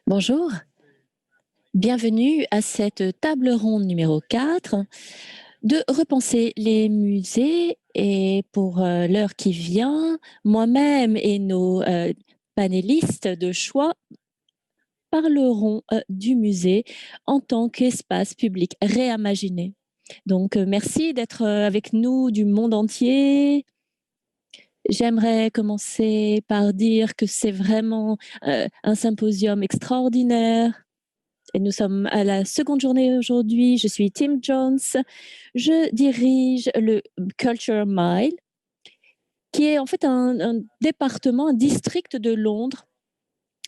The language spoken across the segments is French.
Bonjour, bienvenue à cette table ronde numéro 4 de repenser les musées. Et pour l'heure qui vient, moi-même et nos panélistes de choix parleront du musée en tant qu'espace public réimaginé. Donc, merci d'être avec nous du monde entier. J'aimerais commencer par dire que c'est vraiment un symposium extraordinaire. Et nous sommes à la seconde journée aujourd'hui. Je suis Tim Jones. Je dirige le Culture Mile, qui est en fait un département, un district de Londres.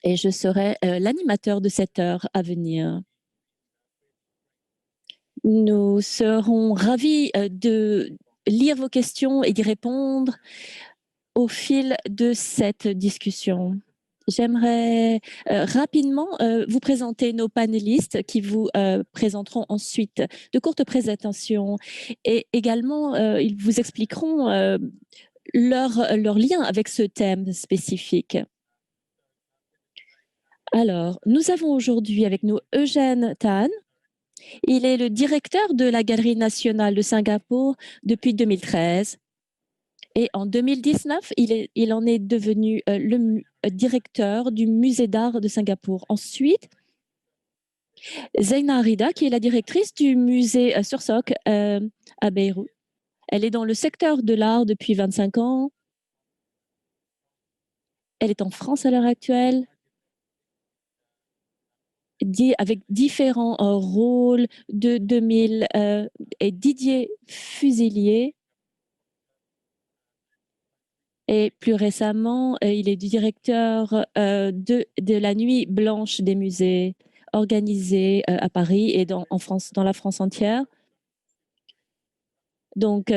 Et je serai l'animateur de cette heure à venir. Nous serons ravis de lire vos questions et d'y répondre au fil de cette discussion. J'aimerais rapidement vous présenter nos panélistes qui vous présenteront ensuite de courtes présentations et également ils vous expliqueront leur lien avec ce thème spécifique. Alors, nous avons aujourd'hui avec nous Eugène Tan. Il est le directeur de la Galerie nationale de Singapour depuis 2013. Et en 2019, il en est devenu le directeur du musée d'art de Singapour. Ensuite, Zeina Arida, qui est la directrice du musée Sursock à Beyrouth. Elle est dans le secteur de l'art depuis 25 ans. Elle est en France à l'heure actuelle, avec différents rôles de 2000 et Didier Fusilier. Et plus récemment, il est directeur de la Nuit blanche des musées organisée à Paris et en France, dans la France entière. Donc,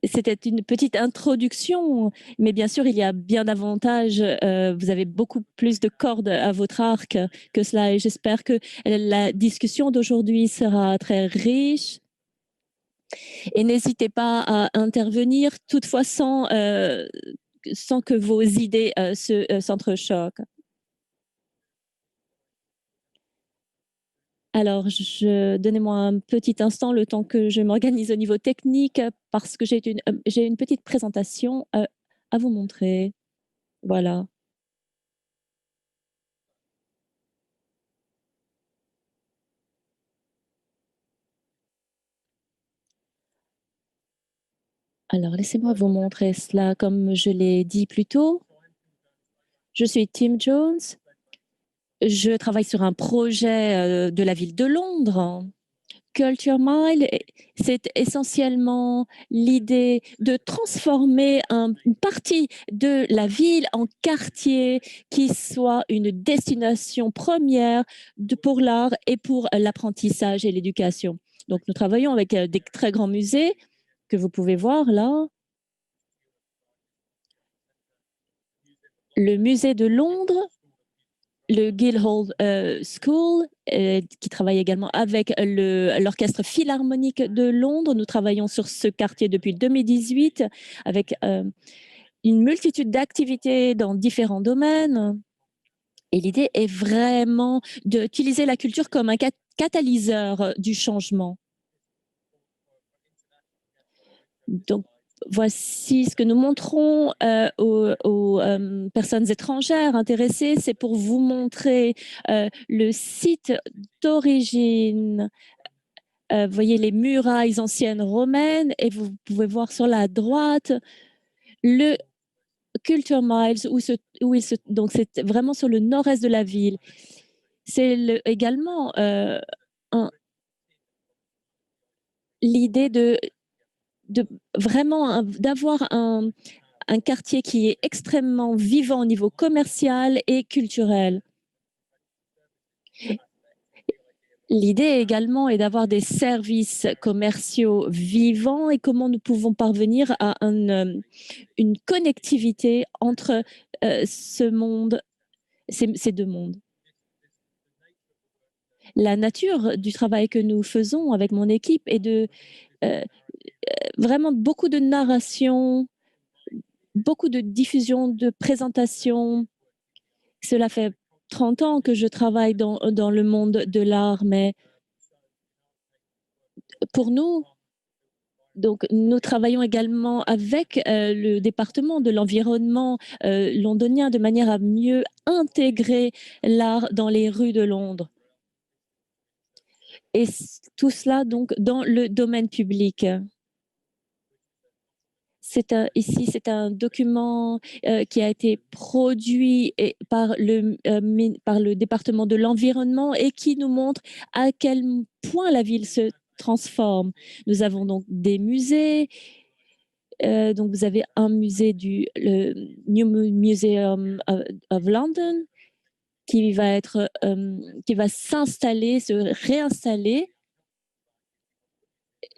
c'était une petite introduction, mais bien sûr, il y a bien davantage. Vous avez beaucoup plus de cordes à votre arc que cela, et j'espère que la discussion d'aujourd'hui sera très riche. Et n'hésitez pas à intervenir, toutefois sans que vos idées s'entrechoquent. Alors, donnez-moi un petit instant, le temps que je m'organise au niveau technique, parce que j'ai une petite présentation à vous montrer. Voilà. Alors, laissez-moi vous montrer cela comme je l'ai dit plus tôt. Je suis Tim Jones. Je travaille sur un projet de la ville de Londres. Culture Mile, c'est essentiellement l'idée de transformer une partie de la ville en quartier qui soit une destination première pour l'art et pour l'apprentissage et l'éducation. Donc, nous travaillons avec des très grands musées que vous pouvez voir là. Le musée de Londres, le Guildhall School, qui travaille également avec l'Orchestre Philharmonique de Londres. Nous travaillons sur ce quartier depuis 2018 avec une multitude d'activités dans différents domaines. Et l'idée est vraiment d'utiliser la culture comme un catalyseur du changement. Donc, voici ce que nous montrons aux personnes étrangères intéressées. C'est pour vous montrer le site d'origine. Vous voyez les murailles anciennes romaines et vous pouvez voir sur la droite le Culture Miles donc c'est vraiment sur le nord-est de la ville. C'est également l'idée de vraiment d'avoir un quartier qui est extrêmement vivant au niveau commercial et culturel. L'idée également est d'avoir des services commerciaux vivants et comment nous pouvons parvenir à une connectivité entre ce monde, ces deux mondes. La nature du travail que nous faisons avec mon équipe est de vraiment beaucoup de narration, beaucoup de diffusion, de présentation. Cela fait 30 ans que je travaille dans le monde de l'art, mais pour nous, donc, nous travaillons également avec le département de l'environnement londonien de manière à mieux intégrer l'art dans les rues de Londres. Et tout cela donc dans le domaine public. Ici, c'est un document qui a été produit par le département de l'environnement et qui nous montre à quel point la ville se transforme. Nous avons donc des musées. Donc, vous avez un musée le New Museum of London qui qui va s'installer, se réinstaller.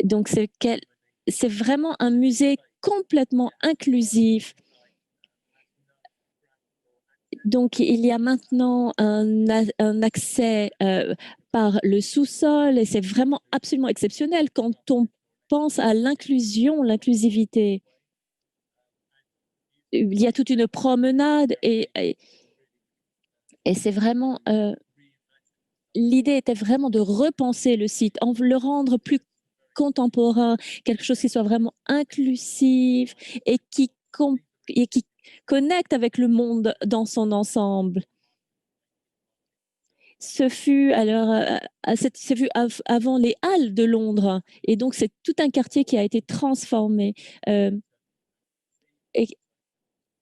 Donc, c'est vraiment un musée complètement inclusif. Donc, il y a maintenant un accès par le sous-sol et c'est vraiment absolument exceptionnel quand on pense à l'inclusivité. Il y a toute une promenade et c'est vraiment... l'idée était vraiment de repenser le site, le rendre plus contemporain, quelque chose qui soit vraiment inclusif et qui connecte avec le monde dans son ensemble. Ce fut avant les Halles de Londres et donc c'est tout un quartier qui a été transformé et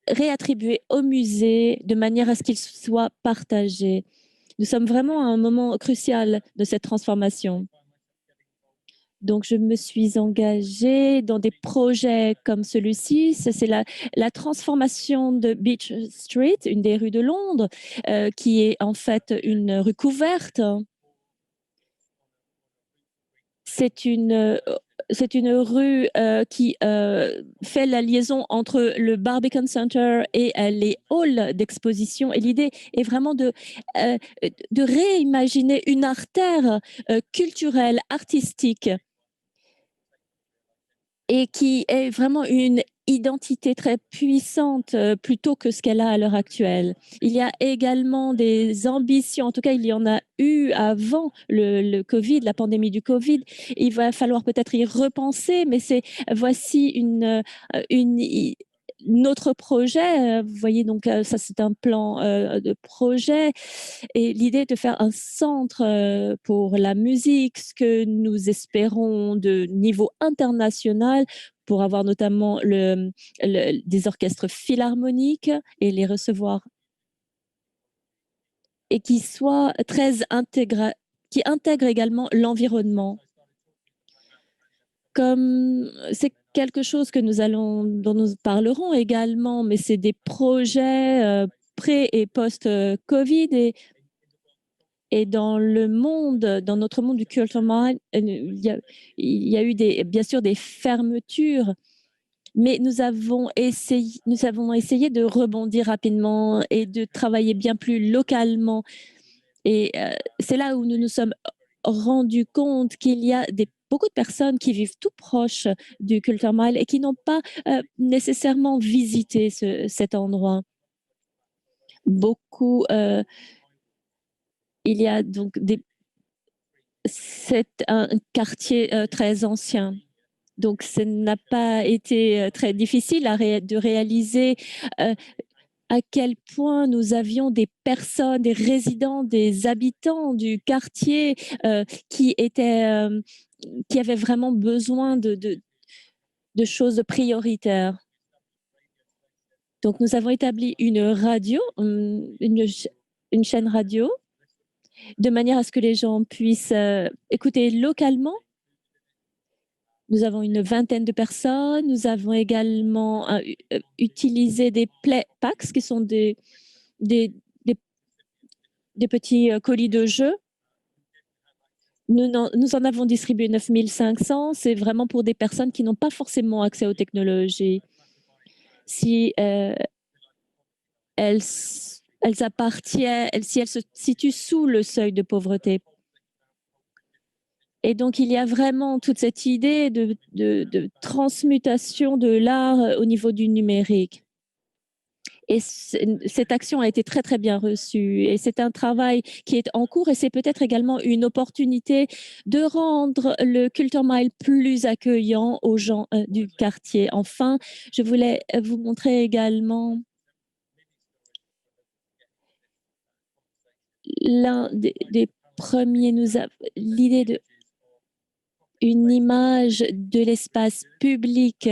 réattribué au musée de manière à ce qu'il soit partagé. Nous sommes vraiment à un moment crucial de cette transformation. Donc, je me suis engagée dans des projets comme celui-ci. C'est la transformation de Beach Street, une des rues de Londres, qui est en fait une rue couverte. C'est une rue qui fait la liaison entre le Barbican Center et les halls d'exposition. Et l'idée est vraiment de réimaginer une artère culturelle, artistique, et qui est vraiment une identité très puissante plutôt que ce qu'elle a à l'heure actuelle. Il y a également des ambitions, en tout cas il y en a eu avant le Covid, la pandémie du Covid. Il va falloir peut-être y repenser, mais voici notre projet. Vous voyez, donc ça c'est un plan de projet et l'idée est de faire un centre pour la musique, ce que nous espérons de niveau international pour avoir notamment des orchestres philharmoniques et les recevoir et qui soit qui intègre également l'environnement. Comme c'est quelque chose dont nous parlerons également, mais c'est des projets pré- et post-Covid et dans notre monde du culture mind, il y a eu bien sûr des fermetures, mais nous avons essayé de rebondir rapidement et de travailler bien plus localement. Et c'est là où nous nous sommes rendus compte qu'il y a beaucoup de personnes qui vivent tout proche du Culture Mile et qui n'ont pas nécessairement visité cet endroit. Il y a donc c'est un quartier très ancien. Donc, ce n'a pas été très difficile de réaliser à quel point nous avions des personnes, des résidents, des habitants du quartier qui avaient vraiment besoin de choses prioritaires. Donc, nous avons établi une radio, une chaîne radio, de manière à ce que les gens puissent écouter localement. Nous avons une vingtaine de personnes. Nous avons également utilisé des playbacks qui sont des petits colis de jeux. Nous en avons distribué 9500. C'est vraiment pour des personnes qui n'ont pas forcément accès aux technologies. Si elles se situent sous le seuil de pauvreté. Et donc, il y a vraiment toute cette idée de transmutation de l'art au niveau du numérique. Et cette action a été très, très bien reçue. Et c'est un travail qui est en cours et c'est peut-être également une opportunité de rendre le Culture Mile plus accueillant aux gens du quartier. Enfin, je voulais vous montrer également l'un des premiers, l'idée de une image de l'espace public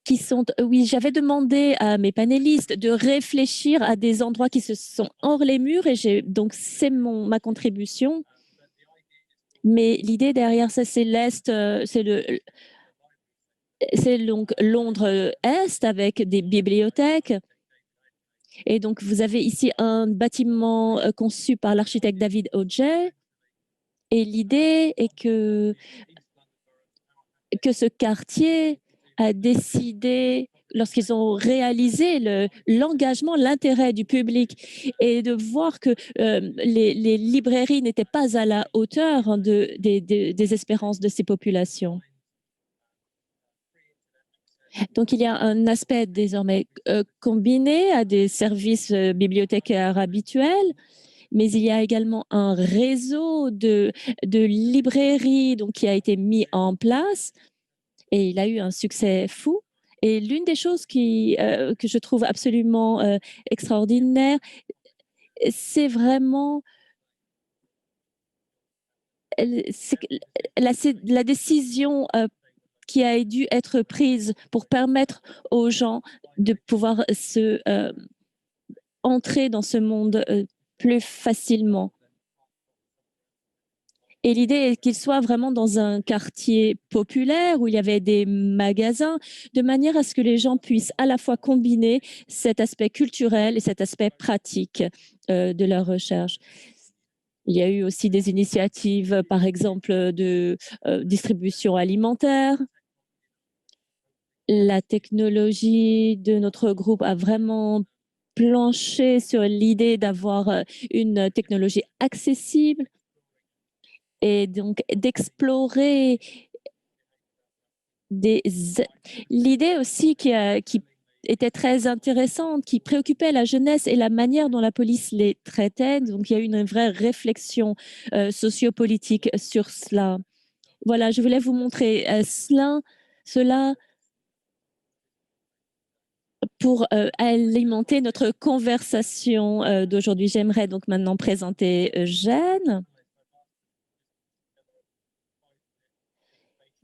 qui sont, oui, j'avais demandé à mes panélistes de réfléchir à des endroits qui se sont hors les murs et donc c'est ma contribution. Mais l'idée derrière ça, c'est l'Est, c'est donc Londres-Est avec des bibliothèques. Et donc, vous avez ici un bâtiment conçu par l'architecte David Hodge. Et l'idée est que ce quartier a décidé, lorsqu'ils ont réalisé l'engagement, l'intérêt du public et de voir que les librairies n'étaient pas à la hauteur hein, des espérances de ces populations. Donc, il y a un aspect désormais combiné à des services bibliothécaires habituels, mais il y a également un réseau de librairies donc, qui a été mis en place et il a eu un succès fou. Et l'une des choses que je trouve absolument extraordinaire, c'est vraiment la décision qui a dû être prise pour permettre aux gens de pouvoir entrer dans ce monde plus facilement. Et l'idée est qu'il soit vraiment dans un quartier populaire où il y avait des magasins, de manière à ce que les gens puissent à la fois combiner cet aspect culturel et cet aspect pratique de leur recherche. Il y a eu aussi des initiatives, par exemple, de distribution alimentaire. La technologie de notre groupe a vraiment planché sur l'idée d'avoir une technologie accessible et donc d'explorer l'idée aussi qui était très intéressante, qui préoccupait la jeunesse et la manière dont la police les traitait. Donc, il y a eu une vraie réflexion sociopolitique sur cela. Voilà, je voulais vous montrer cela pour alimenter notre conversation d'aujourd'hui. J'aimerais donc maintenant présenter Eugène.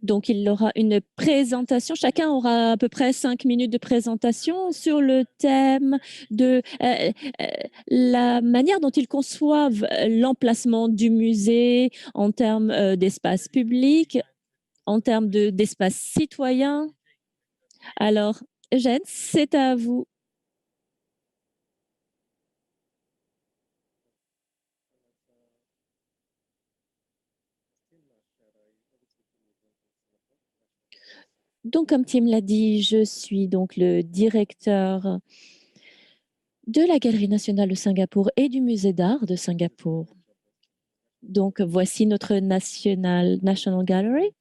Donc, il aura une présentation. Chacun aura à peu près 5 minutes de présentation sur le thème de la manière dont ils conçoivent l'emplacement du musée en termes d'espace public, en termes d'espace citoyen. Alors, Eugène, c'est à vous. Donc, comme Tim l'a dit, je suis donc le directeur de la Galerie nationale de Singapour et du Musée d'art de Singapour. Donc, voici notre National Gallery.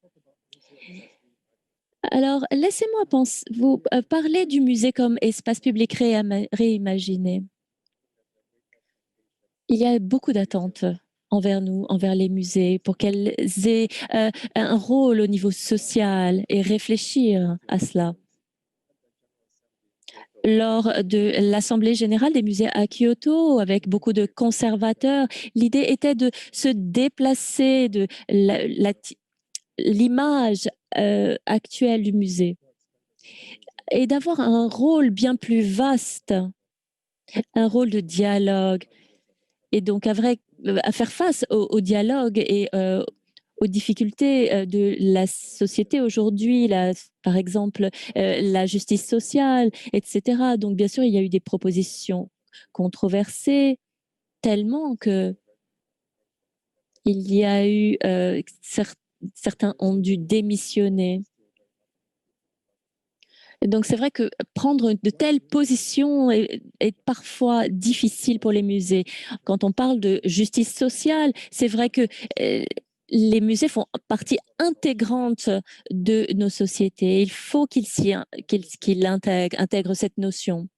Alors, laissez-moi vous parler du musée comme espace public réimaginé. Il y a beaucoup d'attentes envers nous, envers les musées, pour qu'elles aient un rôle au niveau social et réfléchir à cela. Lors de l'Assemblée générale des musées à Kyoto, avec beaucoup de conservateurs, l'idée était de se déplacer de l'image actuelle du musée et d'avoir un rôle bien plus vaste, un rôle de dialogue et donc à faire face au dialogue et aux difficultés de la société aujourd'hui, par exemple la justice sociale, etc. Donc bien sûr, il y a eu des propositions controversées tellement que il y a eu certains ont dû démissionner. Donc c'est vrai que prendre de telles positions est parfois difficile pour les musées. Quand on parle de justice sociale, c'est vrai que les musées font partie intégrante de nos sociétés. Il faut qu'ils intègrent cette notion.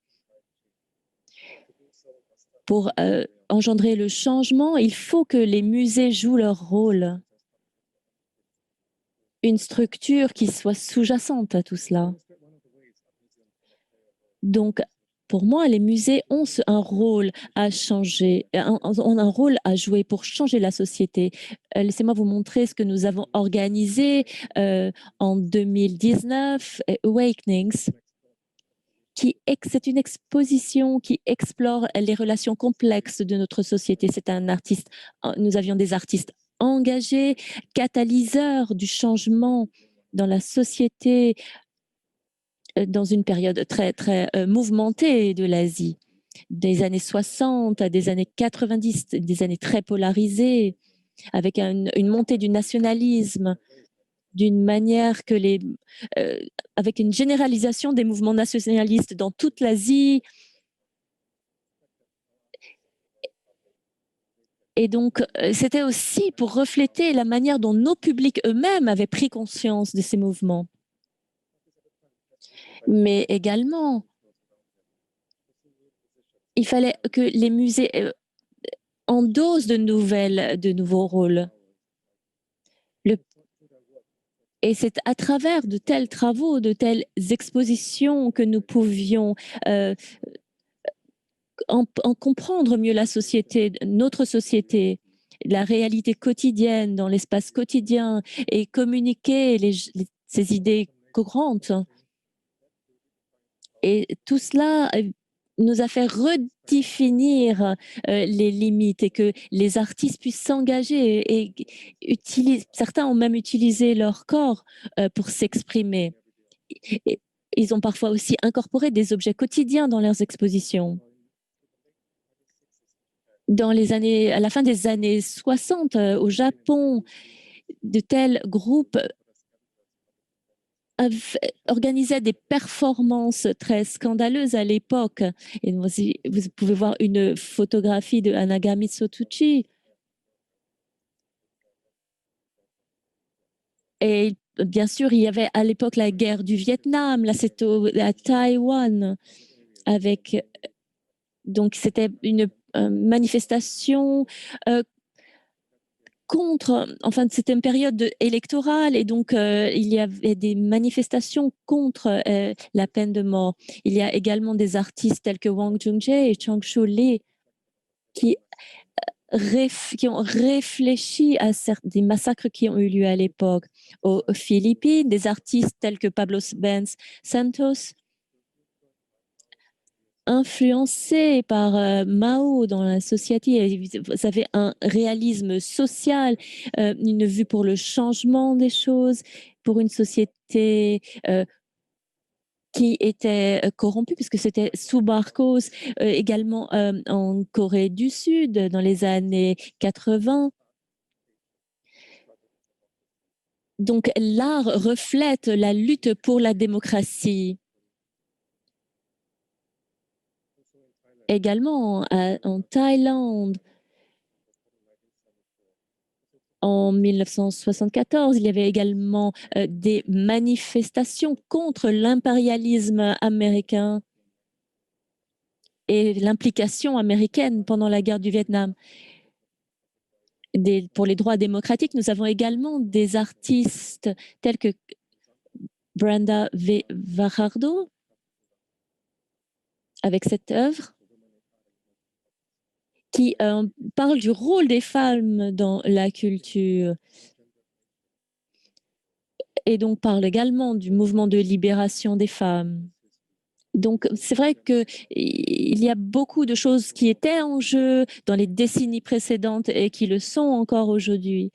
pour engendrer le changement, il faut que les musées jouent leur rôle. Une structure qui soit sous-jacente à tout cela. Donc, pour moi, les musées ont un rôle à changer, ont un rôle à jouer pour changer la société. Laissez-moi vous montrer ce que nous avons organisé en 2019, Awakenings. C'est une exposition qui explore les relations complexes de notre société. C'est un artiste, nous avions des artistes engagés, catalyseurs du changement dans la société, dans une période très, très mouvementée de l'Asie, des années 60 à des années 90, des années très polarisées, avec une montée du nationalisme, d'une manière que avec une généralisation des mouvements nationalistes dans toute l'Asie. Et donc, c'était aussi pour refléter la manière dont nos publics eux-mêmes avaient pris conscience de ces mouvements. Mais également, il fallait que les musées endossent de nouveaux rôles. Et c'est à travers de tels travaux, de telles expositions que nous pouvions en comprendre mieux la société, notre société, la réalité quotidienne dans l'espace quotidien et communiquer ces idées courantes. Et tout cela nous a fait redéfinir les limites et que les artistes puissent s'engager et certains ont même utilisé leur corps pour s'exprimer. Ils ont parfois aussi incorporé des objets quotidiens dans leurs expositions. À la fin des années 60, au Japon, de tels groupes organisaient des performances très scandaleuses à l'époque. Et vous pouvez voir une photographie de Anagami Sotuchi. Et bien sûr, il y avait à l'époque la guerre du Vietnam. Là, c'était à Taïwan. Donc, c'était une manifestation c'était une période électorale et donc il y avait des manifestations contre la peine de mort. Il y a également des artistes tels que Wang Jung-jae et Chang Shu-lee qui ont réfléchi à des massacres qui ont eu lieu à l'époque. Aux Philippines, des artistes tels que Pablo Benz Santos, influencés par Mao dans la société. Vous avez un réalisme social, une vue pour le changement des choses, pour une société qui était corrompue, puisque c'était sous Marcos, également en Corée du Sud dans les années 80. Donc l'art reflète la lutte pour la démocratie. Également en Thaïlande, en 1974, il y avait également des manifestations contre l'impérialisme américain et l'implication américaine pendant la guerre du Vietnam. Pour les droits démocratiques, nous avons également des artistes tels que Brenda V. Fajardo avec cette œuvre qui parle du rôle des femmes dans la culture et donc parle également du mouvement de libération des femmes. Donc, c'est vrai qu'il y a beaucoup de choses qui étaient en jeu dans les décennies précédentes et qui le sont encore aujourd'hui.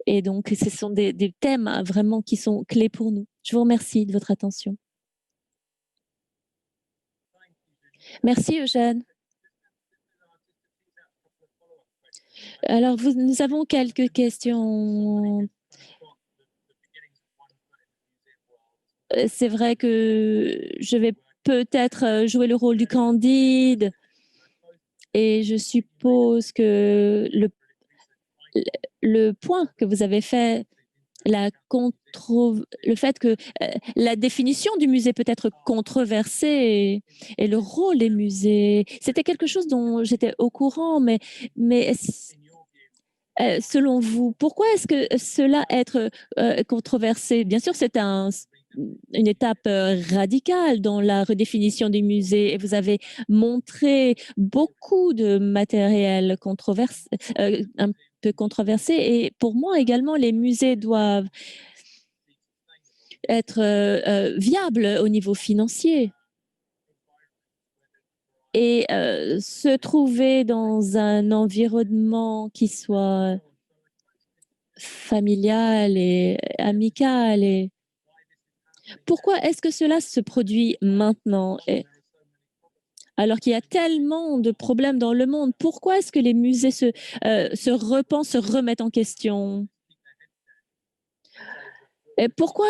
Et donc, ce sont des thèmes vraiment qui sont clés pour nous. Je vous remercie de votre attention. Merci, Eugène. Alors, nous avons quelques questions. C'est vrai que je vais peut-être jouer le rôle du Candide et je suppose que le point que vous avez fait le fait que la définition du musée peut être controversée et le rôle des musées, c'était quelque chose dont j'étais au courant, mais selon vous, pourquoi est-ce que cela être controversé? Bien sûr, c'est une étape radicale dans la redéfinition des musées et vous avez montré beaucoup de matériel un peu controversé et pour moi également, les musées doivent être viables au niveau financier et se trouver dans un environnement qui soit familial et amical. Et pourquoi est-ce que cela se produit maintenant alors qu'il y a tellement de problèmes dans le monde? Pourquoi est-ce que les musées se repensent, se remettent en question? Et pourquoi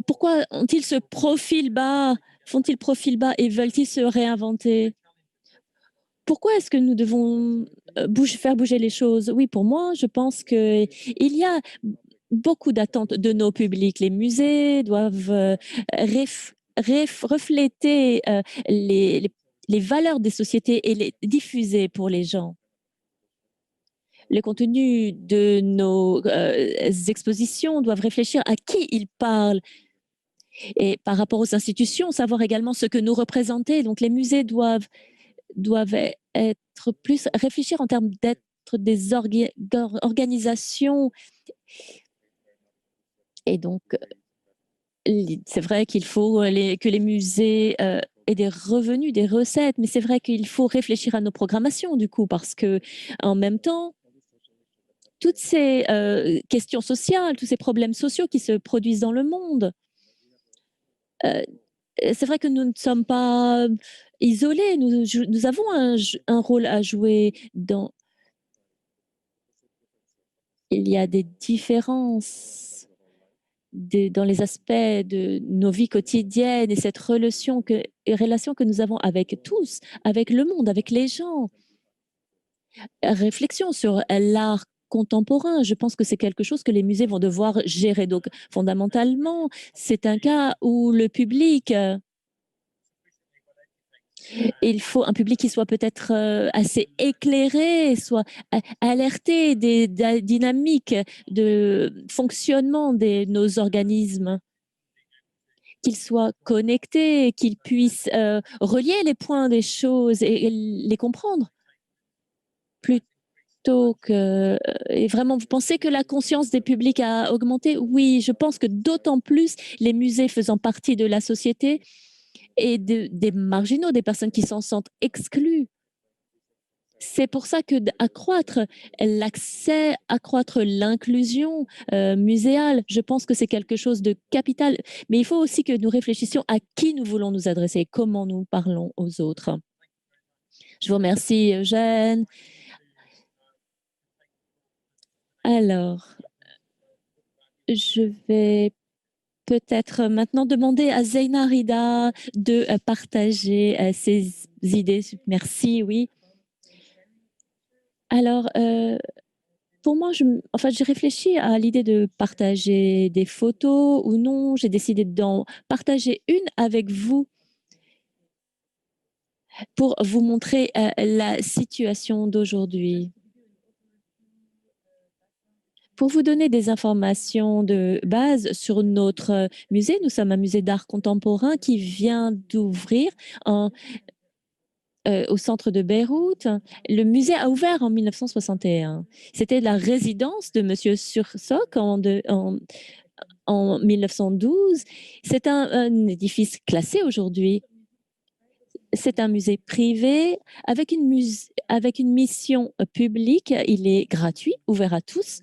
pourquoi ont-ils ce profil bas, font-ils profil bas et veulent-ils se réinventer? Pourquoi est-ce que nous devons faire bouger les choses? Oui, pour moi, je pense qu'il y a beaucoup d'attentes de nos publics. Les musées doivent refléter les valeurs des sociétés et les diffuser pour les gens. Les contenus de nos expositions doivent réfléchir à qui ils parlent et par rapport aux institutions, savoir également ce que nous représenter. Donc les musées doivent être plus réfléchir en termes d'être des organisations et donc c'est vrai qu'il faut que les musées aient des revenus, des recettes, mais c'est vrai qu'il faut réfléchir à nos programmations du coup, parce que en même temps, toutes ces questions sociales, tous ces problèmes sociaux qui se produisent dans le monde, euh, c'est vrai que nous ne sommes pas isolés, nous avons un rôle à jouer il y a des différences dans les aspects de nos vies quotidiennes et cette relation que nous avons avec tous, avec le monde, avec les gens. Réflexion sur l'art contemporain, je pense que c'est quelque chose que les musées vont devoir gérer. Donc, fondamentalement, c'est un cas où le public, il faut un public qui soit peut-être assez éclairé, soit alerté des dynamiques de fonctionnement de nos organismes, qu'il soit connecté, qu'il puisse relier les points des choses et les comprendre plutôt que... Et vraiment, vous pensez que la conscience des publics a augmenté? Oui, je pense que d'autant plus les musées faisant partie de la société et des marginaux, des personnes qui s'en sentent exclues. C'est pour ça que d'accroître l'accès, accroître l'inclusion muséale, je pense que c'est quelque chose de capital. Mais il faut aussi que nous réfléchissions à qui nous voulons nous adresser, comment nous parlons aux autres. Je vous remercie, Eugène. Alors, je vais peut-être maintenant demander à Zeina Rida de partager ses idées. Merci, oui. Alors, pour moi, j'ai réfléchi à l'idée de partager des photos ou non. J'ai décidé d'en partager une avec vous pour vous montrer la situation d'aujourd'hui. Pour vous donner des informations de base sur notre musée, nous sommes un musée d'art contemporain qui vient d'ouvrir au centre de Beyrouth. Le musée a ouvert en 1961. C'était la résidence de M. Sursock en 1912. C'est un édifice classé aujourd'hui. C'est un musée privé avec une mission publique. Il est gratuit, ouvert à tous.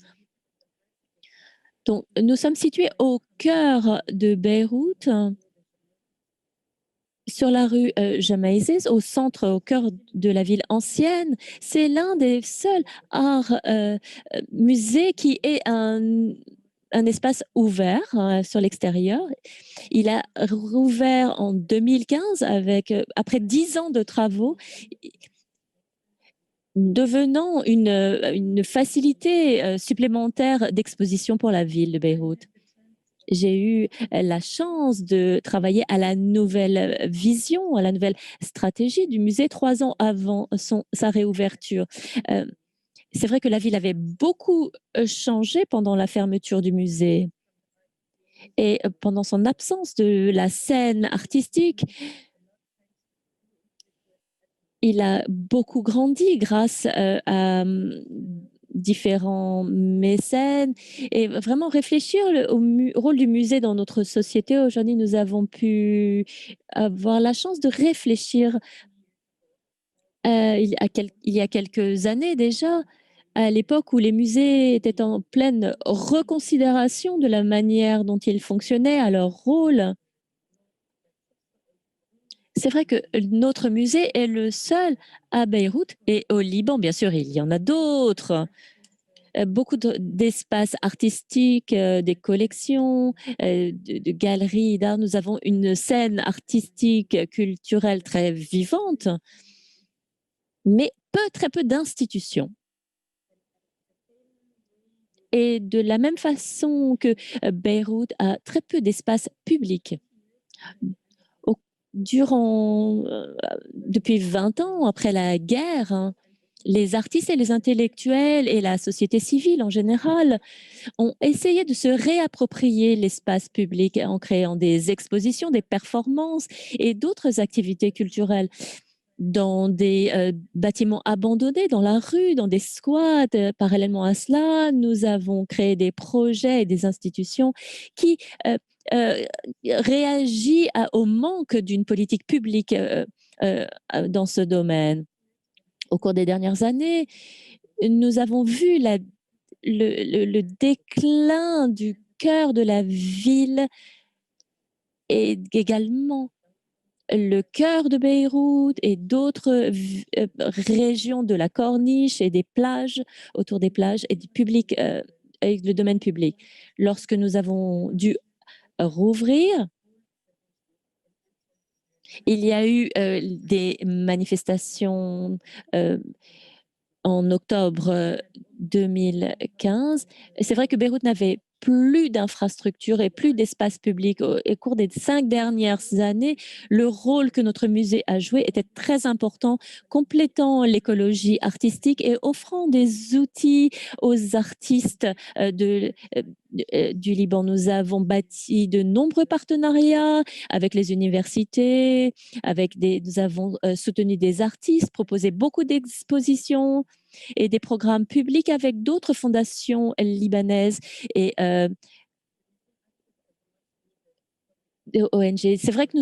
Donc, nous sommes situés au cœur de Beyrouth, sur la rue Jamaïzès, au centre, au cœur de la ville ancienne. C'est l'un des seuls musées qui est un espace ouvert sur l'extérieur. Il a rouvert en 2015 après 10 ans de travaux. devenant une facilité supplémentaire d'exposition pour la ville de Beyrouth. J'ai eu la chance de travailler à la nouvelle vision, à la nouvelle stratégie du musée 3 ans avant sa réouverture. C'est vrai que la ville avait beaucoup changé pendant la fermeture du musée. Et pendant son absence de la scène artistique, il a beaucoup grandi grâce à différents mécènes et vraiment réfléchir au rôle du musée dans notre société. Aujourd'hui, nous avons pu avoir la chance de réfléchir il y a quelques années déjà, à l'époque où les musées étaient en pleine reconsidération de la manière dont ils fonctionnaient, à leur rôle. C'est vrai que notre musée est le seul à Beyrouth et au Liban, bien sûr, il y en a d'autres. Beaucoup d'espaces artistiques, des collections, de galeries d'art. Nous avons une scène artistique, culturelle très vivante, mais très peu d'institutions. Et de la même façon que Beyrouth a très peu d'espaces publics. Au- Depuis 20 ans, après la guerre, hein, les artistes et les intellectuels et la société civile en général ont essayé de se réapproprier l'espace public en créant des expositions, des performances et d'autres activités culturelles dans des bâtiments abandonnés, dans la rue, dans des squats. Parallèlement à cela, nous avons créé des projets et des institutions qui euh, réagissent au manque d'une politique publique dans ce domaine. Au cours des dernières années, nous avons vu le déclin du cœur de la ville et également le cœur de Beyrouth et d'autres régions de la corniche et des plages, autour des plages et du public, et le domaine public. Lorsque nous avons dû rouvrir, il y a eu des manifestations en octobre 2015. C'est vrai que Beyrouth n'avait plus d'infrastructures et plus d'espace public. Au cours des 5 dernières années, le rôle que notre musée a joué était très important, complétant l'écologie artistique et offrant des outils aux artistes du Liban. Nous avons bâti de nombreux partenariats avec les universités, nous avons soutenu des artistes, proposé beaucoup d'expositions et des programmes publics avec d'autres fondations libanaises et des ONG. C'est vrai que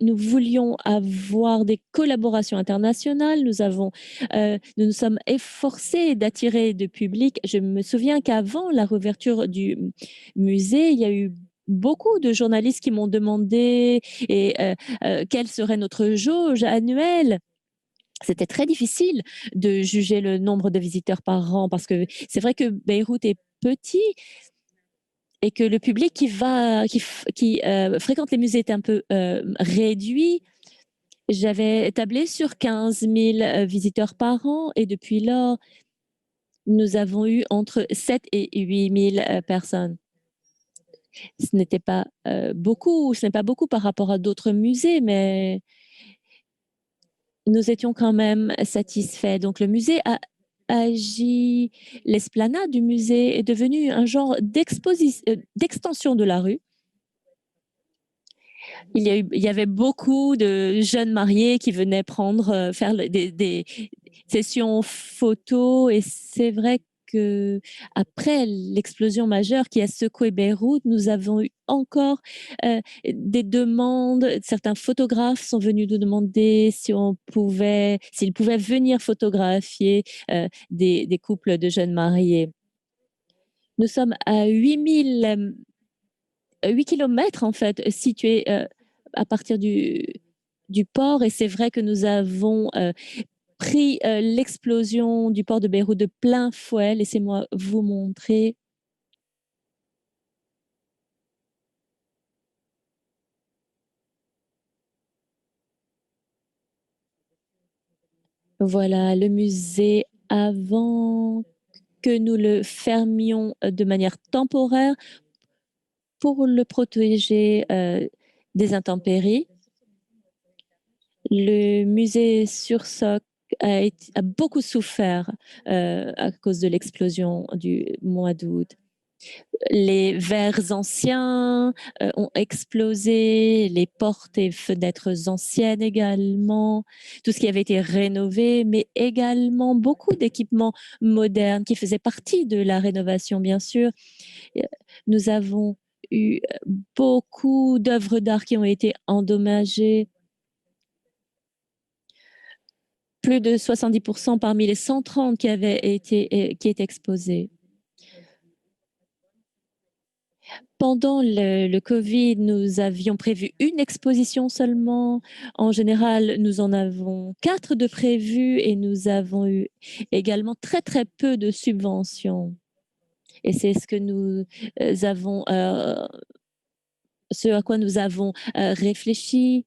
nous voulions avoir des collaborations internationales. Nous nous sommes efforcés d'attirer du public. Je me souviens qu'avant la réouverture du musée, il y a eu beaucoup de journalistes qui m'ont demandé quelle serait notre jauge annuelle. C'était très difficile de juger le nombre de visiteurs par an parce que c'est vrai que Beyrouth est petit et que le public qui fréquente les musées est un peu réduit. J'avais tablé sur 15 000 visiteurs par an et depuis lors, nous avons eu entre 7 et 8 000 personnes. Ce n'était pas beaucoup, ce n'est pas beaucoup par rapport à d'autres musées, mais nous étions quand même satisfaits. Donc le musée a agi, l'esplanade du musée est devenue un genre d'extension de la rue. Il y avait beaucoup de jeunes mariés qui venaient faire des sessions photos et c'est vrai que après l'explosion majeure qui a secoué Beyrouth, nous avons eu encore des demandes. Certains photographes sont venus nous demander s'ils pouvaient venir photographier des couples de jeunes mariés. Nous sommes à 8 kilomètres en fait, situés à partir du port et c'est vrai que nous avons pris l'explosion du port de Beyrouth de plein fouet. Laissez-moi vous montrer. Voilà, le musée avant que nous le fermions de manière temporaire pour le protéger des intempéries. Le musée Sursock a beaucoup souffert à cause de l'explosion du mois d'août. Les verres anciens ont explosé, les portes et fenêtres anciennes également, tout ce qui avait été rénové, mais également beaucoup d'équipements modernes qui faisaient partie de la rénovation, bien sûr. Nous avons eu beaucoup d'œuvres d'art qui ont été endommagées, plus de 70% parmi les 130 qui avaient été qui étaient exposées. Pendant le Covid, nous avions prévu une exposition seulement. En général, nous en avons 4 de prévues et nous avons eu également très, très peu de subventions et c'est ce que nous avons, ce à quoi nous avons réfléchi.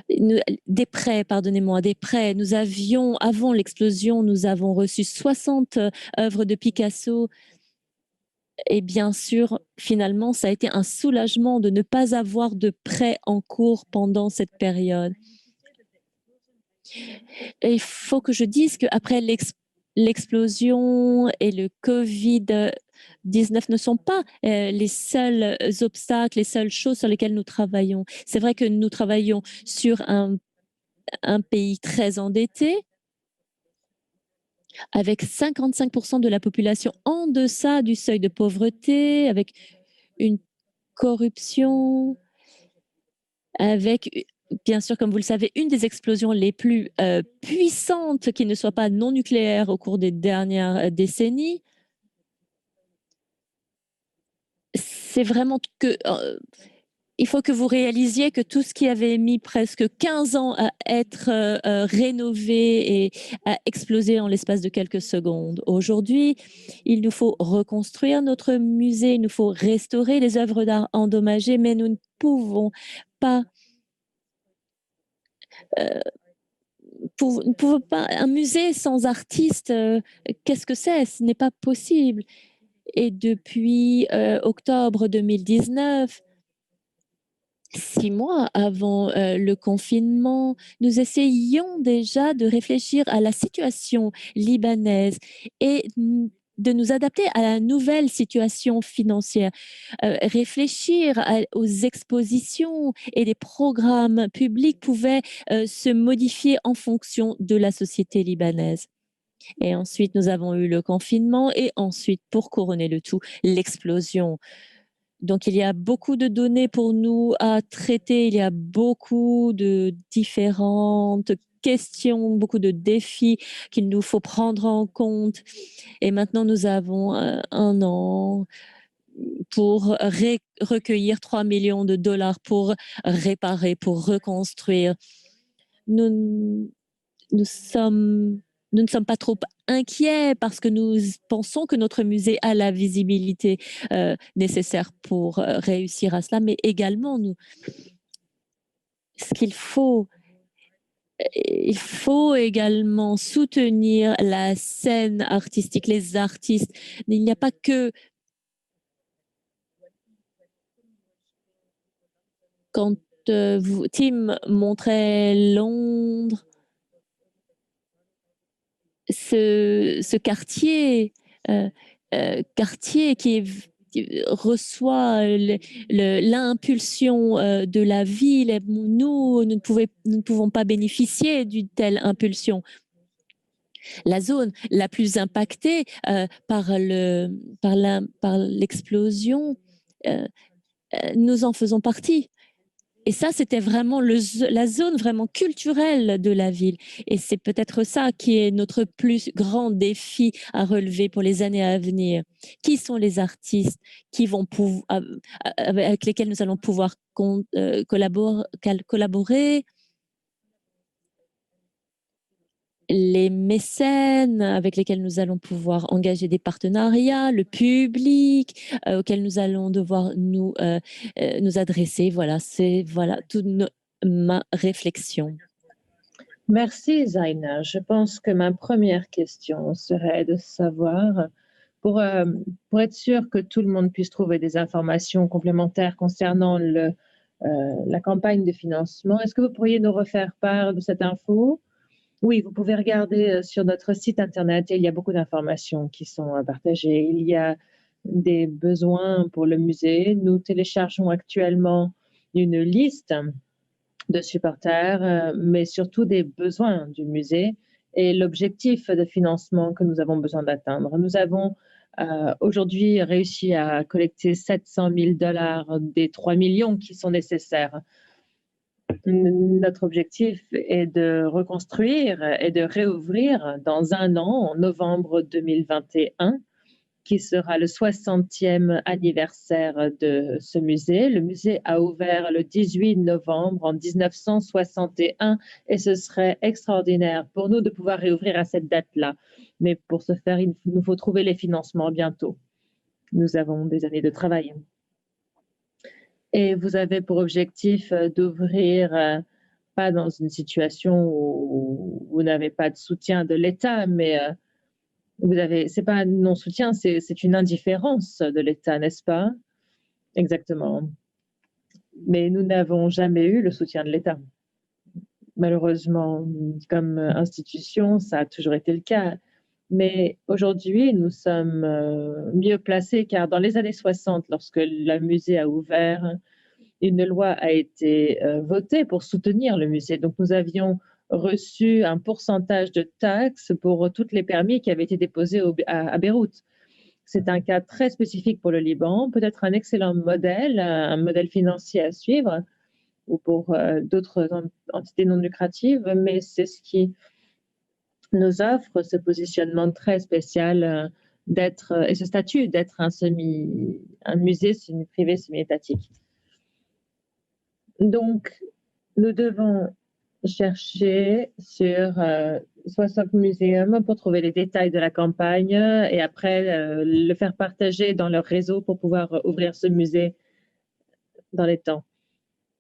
Des prêts, pardonnez-moi, des prêts. Nous avions, avant l'explosion, nous avons reçu 60 œuvres de Picasso et bien sûr, finalement, ça a été un soulagement de ne pas avoir de prêts en cours pendant cette période. Et il faut que je dise qu'après l'explosion et le Covid-19 ne sont pas les seuls obstacles, les seules choses sur lesquelles nous travaillons. C'est vrai que nous travaillons sur un pays très endetté, avec 55% de la population en deçà du seuil de pauvreté, avec une corruption, avec, bien sûr, comme vous le savez, une des explosions les plus puissantes qui ne soit pas non nucléaire au cours des dernières décennies. C'est vraiment que il faut que vous réalisiez que tout ce qui avait mis presque 15 ans à être rénové et à exploser en l'espace de quelques secondes. Aujourd'hui, il nous faut reconstruire notre musée, il nous faut restaurer les œuvres d'art endommagées, mais nous ne pouvons pas nous pouvons pas, un musée sans artistes, qu'est-ce que c'est? Ce n'est pas possible. Et depuis octobre 2019, 6 mois avant le confinement, nous essayions déjà de réfléchir à la situation libanaise et de nous adapter à la nouvelle situation financière, réfléchir aux expositions et les programmes publics pouvaient se modifier en fonction de la société libanaise. Et ensuite, nous avons eu le confinement et ensuite, pour couronner le tout, l'explosion. Donc, il y a beaucoup de données pour nous à traiter, il y a beaucoup de différentes questions, beaucoup de défis qu'il nous faut prendre en compte. Et maintenant, nous avons un an pour recueillir 3 millions de dollars pour réparer, pour reconstruire. Nous, nous sommes nous ne sommes pas trop inquiets parce que nous pensons que notre musée a la visibilité nécessaire pour réussir à cela, mais également, ce qu'il faut, il faut également soutenir la scène artistique, les artistes. Il n'y a pas que quand Tim montrait Londres, ce quartier, quartier qui reçoit l'impulsion de la ville. Et nous ne pouvons pas bénéficier d'une telle impulsion. La zone la plus impactée par l'explosion, nous en faisons partie. Et ça, c'était vraiment la zone vraiment culturelle de la ville. Et c'est peut-être ça qui est notre plus grand défi à relever pour les années à venir. Qui sont les artistes qui vont avec lesquels nous allons pouvoir collaborer? Les mécènes avec lesquels nous allons pouvoir engager des partenariats, le public auquel nous allons devoir nous adresser. Voilà, c'est voilà toute ma réflexion. Merci Zaina. Je pense que ma première question serait de savoir, pour, euh, pour être sûr que tout le monde puisse trouver des informations complémentaires concernant la campagne de financement, est-ce que vous pourriez nous refaire part de cette info? Oui, vous pouvez regarder sur notre site internet et il y a beaucoup d'informations qui sont partagées. Il y a des besoins pour le musée. Nous téléchargeons actuellement une liste de supporters, mais surtout des besoins du musée et l'objectif de financement que nous avons besoin d'atteindre. Nous avons aujourd'hui réussi à collecter 700 000 $ des 3 millions qui sont nécessaires. Notre objectif est de reconstruire et de réouvrir dans un an, en novembre 2021, qui sera le 60e anniversaire de ce musée. Le musée a ouvert le 18 novembre en 1961 et ce serait extraordinaire pour nous de pouvoir réouvrir à cette date-là. Mais pour ce faire, il nous faut trouver les financements bientôt. Nous avons des années de travail. Et vous avez pour objectif d'ouvrir, pas dans une situation où vous n'avez pas de soutien de l'État, mais c'est pas un non-soutien, c'est une indifférence de l'État, n'est-ce pas? Exactement. Mais nous n'avons jamais eu le soutien de l'État. Malheureusement, comme institution, ça a toujours été le cas. Mais aujourd'hui, nous sommes mieux placés car dans les années 60, lorsque le musée a ouvert, une loi a été votée pour soutenir le musée. Donc, nous avions reçu un pourcentage de taxes pour tous les permis qui avaient été déposés à Beyrouth. C'est un cas très spécifique pour le Liban, peut-être un excellent modèle, un modèle financier à suivre, ou pour d'autres entités non lucratives, mais c'est ce qui nous offre ce positionnement très spécial et ce statut d'être un musée semi-privé, semi-étatique. Donc, nous devons chercher sur 60 muséums pour trouver les détails de la campagne et après le faire partager dans leur réseau pour pouvoir ouvrir ce musée dans les temps.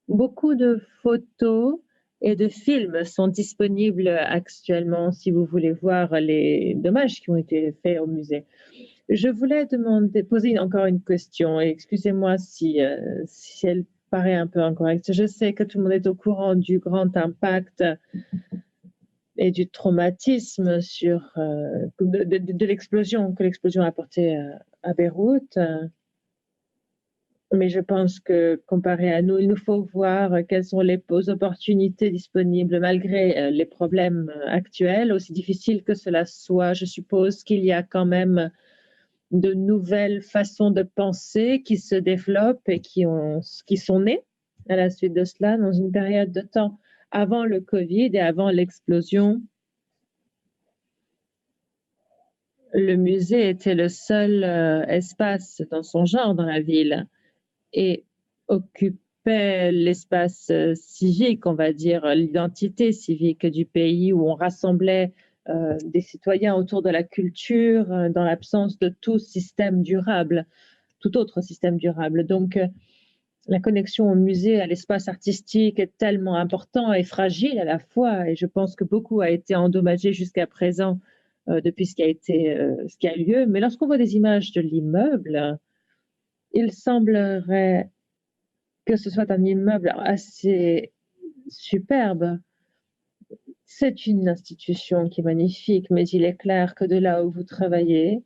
Beaucoup de photos et de films sont disponibles actuellement si vous voulez voir les dommages qui ont été faits au musée. Je voulais poser encore une question et excusez-moi si elle paraît un peu incorrecte. Je sais que tout le monde est au courant du grand impact et du traumatisme de l'explosion que l'explosion a apporté à Beyrouth. Mais je pense que comparé à nous, il nous faut voir quelles sont les opportunités disponibles malgré les problèmes actuels, aussi difficiles que cela soit. Je suppose qu'il y a quand même de nouvelles façons de penser qui se développent et qui sont nées à la suite de cela dans une période de temps avant le Covid et avant l'explosion. Le musée était le seul espace dans son genre dans la ville et occupait l'espace civique, on va dire, l'identité civique du pays où on rassemblait des citoyens autour de la culture dans l'absence de tout système durable, tout autre système durable. Donc, la connexion au musée, à l'espace artistique est tellement important et fragile à la fois et je pense que beaucoup a été endommagé jusqu'à présent depuis ce qui a eu lieu. Mais lorsqu'on voit des images de l'immeuble, il semblerait que ce soit un immeuble assez superbe. C'est une institution qui est magnifique, mais il est clair que de là où vous travaillez,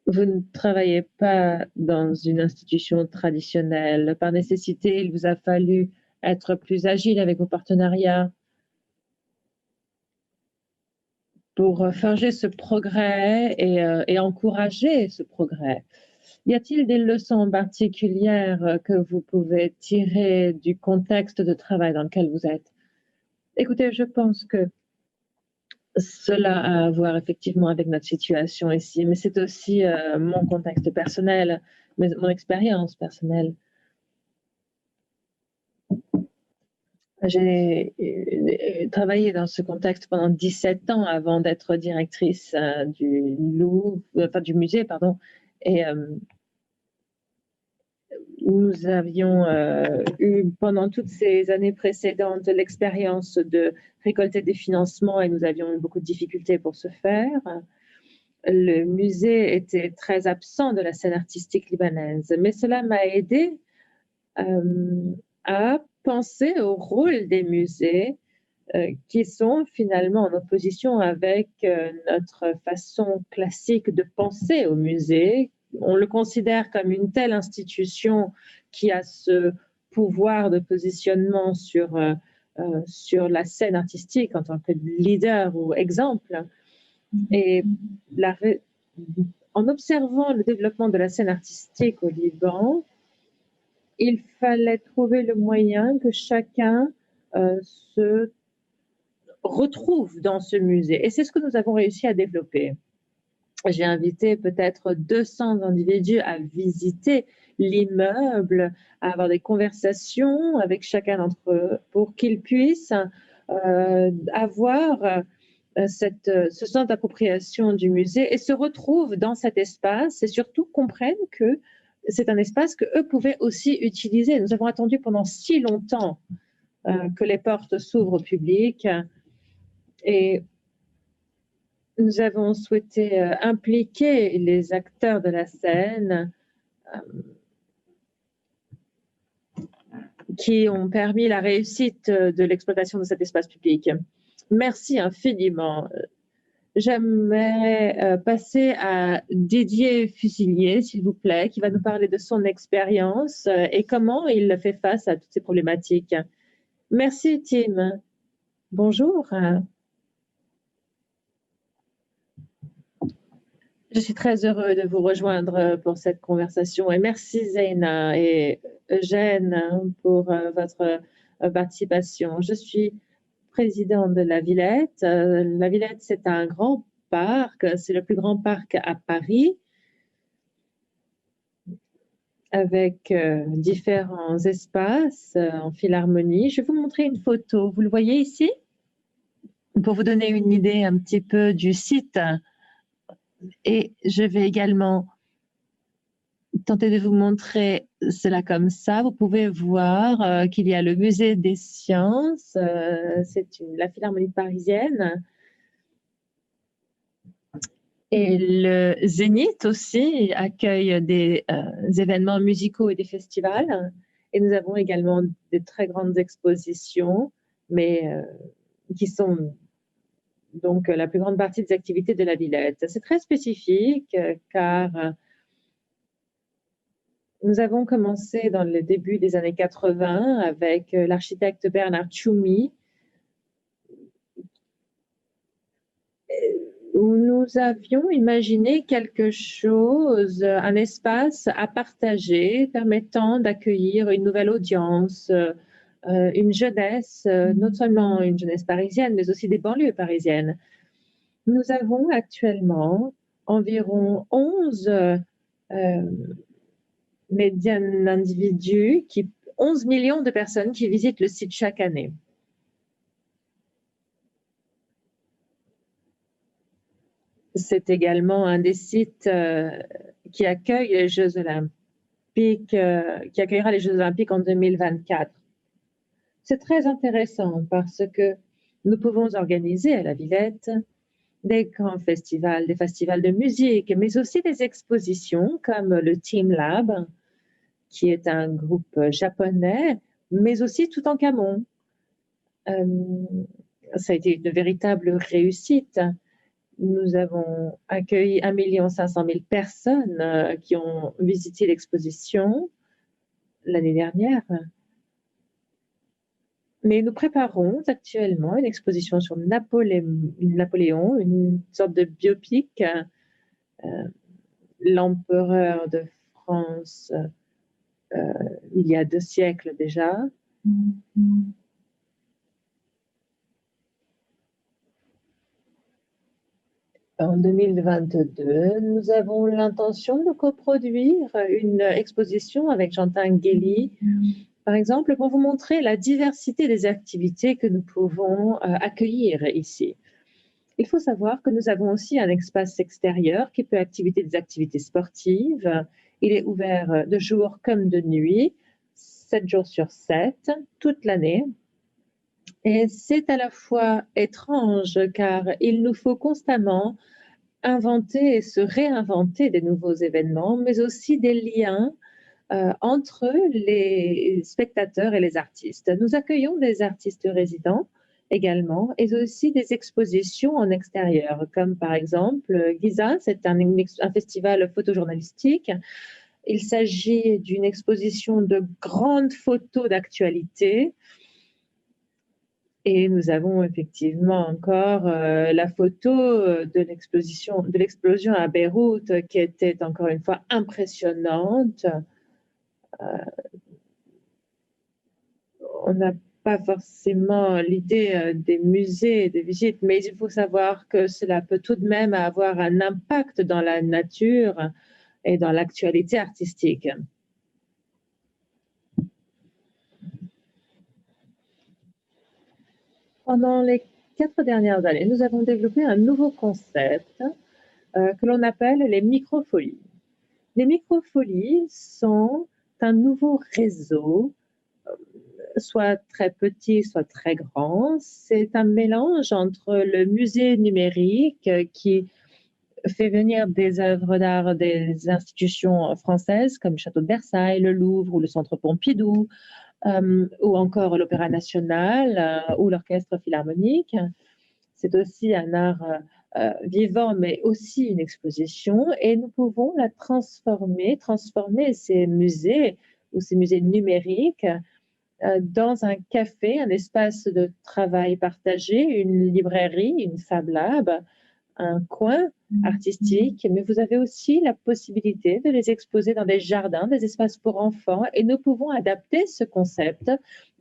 vous ne travaillez pas dans une institution traditionnelle. Par nécessité, il vous a fallu être plus agile avec vos partenariats pour forger ce progrès et encourager ce progrès. Y a-t-il des leçons particulières que vous pouvez tirer du contexte de travail dans lequel vous êtes? Écoutez, je pense que cela a à voir effectivement avec notre situation ici, mais c'est aussi mon contexte personnel, mon expérience personnelle. J'ai travaillé dans ce contexte pendant 17 ans avant d'être directrice du musée, pardon. Et Nous avions eu pendant toutes ces années précédentes l'expérience de récolter des financements et nous avions eu beaucoup de difficultés pour ce faire. Le musée était très absent de la scène artistique libanaise, mais cela m'a aidé à penser au rôle des musées qui sont finalement en opposition avec notre façon classique de penser au musée. On le considère comme une telle institution qui a ce pouvoir de positionnement sur la scène artistique en tant que leader ou exemple. Et en observant le développement de la scène artistique au Liban, il fallait trouver le moyen que chacun se retrouve dans ce musée. Et c'est ce que nous avons réussi à développer. J'ai invité peut-être 200 individus à visiter l'immeuble, à avoir des conversations avec chacun d'entre eux pour qu'ils puissent avoir ce sens d'appropriation du musée et se retrouvent dans cet espace et surtout comprennent que c'est un espace qu'eux pouvaient aussi utiliser. Nous avons attendu pendant si longtemps que les portes s'ouvrent au public et nous avons souhaité impliquer les acteurs de la scène qui ont permis la réussite de l'exploitation de cet espace public. Merci infiniment. J'aimerais passer à Didier Fusilier, s'il vous plaît, qui va nous parler de son expérience et comment il fait face à toutes ces problématiques. Merci, Tim. Bonjour. Je suis très heureux de vous rejoindre pour cette conversation et merci Zeina et Eugène pour votre participation. Je suis présidente de la Villette. La Villette, c'est un grand parc, c'est le plus grand parc à Paris avec différents espaces en philharmonie. Je vais vous montrer une photo. Vous le voyez ici? Pour vous donner une idée un petit peu du site. Et je vais également tenter de vous montrer cela comme ça. Vous pouvez voir qu'il y a le musée des sciences, c'est la Philharmonie parisienne. Et le Zénith aussi accueille des événements musicaux et des festivals. Et nous avons également de très grandes expositions, mais qui sont donc la plus grande partie des activités de la Villette. C'est très spécifique car nous avons commencé dans le début des années 80 avec l'architecte Bernard Tchoumi, où nous avions imaginé quelque chose, un espace à partager permettant d'accueillir une nouvelle audience, une jeunesse, non seulement une jeunesse parisienne, mais aussi des banlieues parisiennes. Nous avons actuellement environ 11 médians individus, 11 millions de personnes qui visitent le site chaque année. C'est également un des sites qui accueille les Jeux Olympiques, qui accueillera les Jeux Olympiques en 2024. C'est très intéressant parce que nous pouvons organiser à la Villette des grands festivals, des festivals de musique, mais aussi des expositions comme le Team Lab, qui est un groupe japonais, mais aussi Toutankhamon. Ça a été une véritable réussite. Nous avons accueilli 1 500 000 personnes qui ont visité l'exposition l'année dernière. Mais nous préparons actuellement une exposition sur Napoléon, une sorte de biopic, l'empereur de France il y a 2 siècles déjà. En 2022, nous avons l'intention de coproduire une exposition avec Jeantin Guély, par exemple, pour vous montrer la diversité des activités que nous pouvons accueillir ici. Il faut savoir que nous avons aussi un espace extérieur qui peut activiter des activités sportives Il est ouvert de jour comme de nuit, 7 jours sur 7, toute l'année. Et c'est à la fois étrange car il nous faut constamment inventer et se réinventer des nouveaux événements, mais aussi des liens entre les spectateurs et les artistes. Nous accueillons des artistes résidents également et aussi des expositions en extérieur, comme par exemple Giza, c'est un festival photojournalistique. Il s'agit d'une exposition de grandes photos d'actualité. Et nous avons effectivement encore la photo de l'explosion à Beyrouth qui était encore une fois impressionnante. On n'a pas forcément l'idée des musées et des visites, mais il faut savoir que cela peut tout de même avoir un impact dans la nature et dans l'actualité artistique. Pendant les 4 dernières années, nous avons développé un nouveau concept que l'on appelle les microfolies. Les microfolies sont un nouveau réseau, soit très petit, soit très grand. C'est un mélange entre le musée numérique qui fait venir des œuvres d'art des institutions françaises comme le Château de Versailles, le Louvre ou le Centre Pompidou, ou encore l'Opéra national ou l'Orchestre philharmonique. C'est aussi un art vivant, mais aussi une exposition, et nous pouvons la transformer ces musées ou ces musées numériques dans un café, un espace de travail partagé, une librairie, une Fab Lab, un coin artistique, mais vous avez aussi la possibilité de les exposer dans des jardins, des espaces pour enfants, et nous pouvons adapter ce concept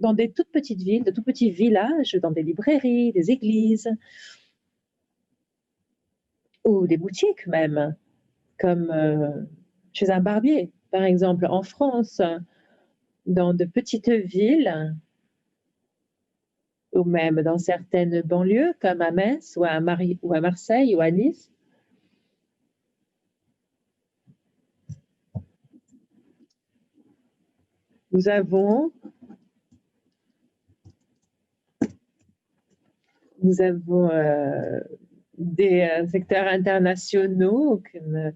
dans des toutes petites villes, de tout petits villages, dans des librairies, des églises, ou des boutiques même, comme chez un barbier, par exemple, en France, dans de petites villes, ou même dans certaines banlieues, comme à Metz, ou à Marseille, ou à Nice. Nous avons des secteurs internationaux, comme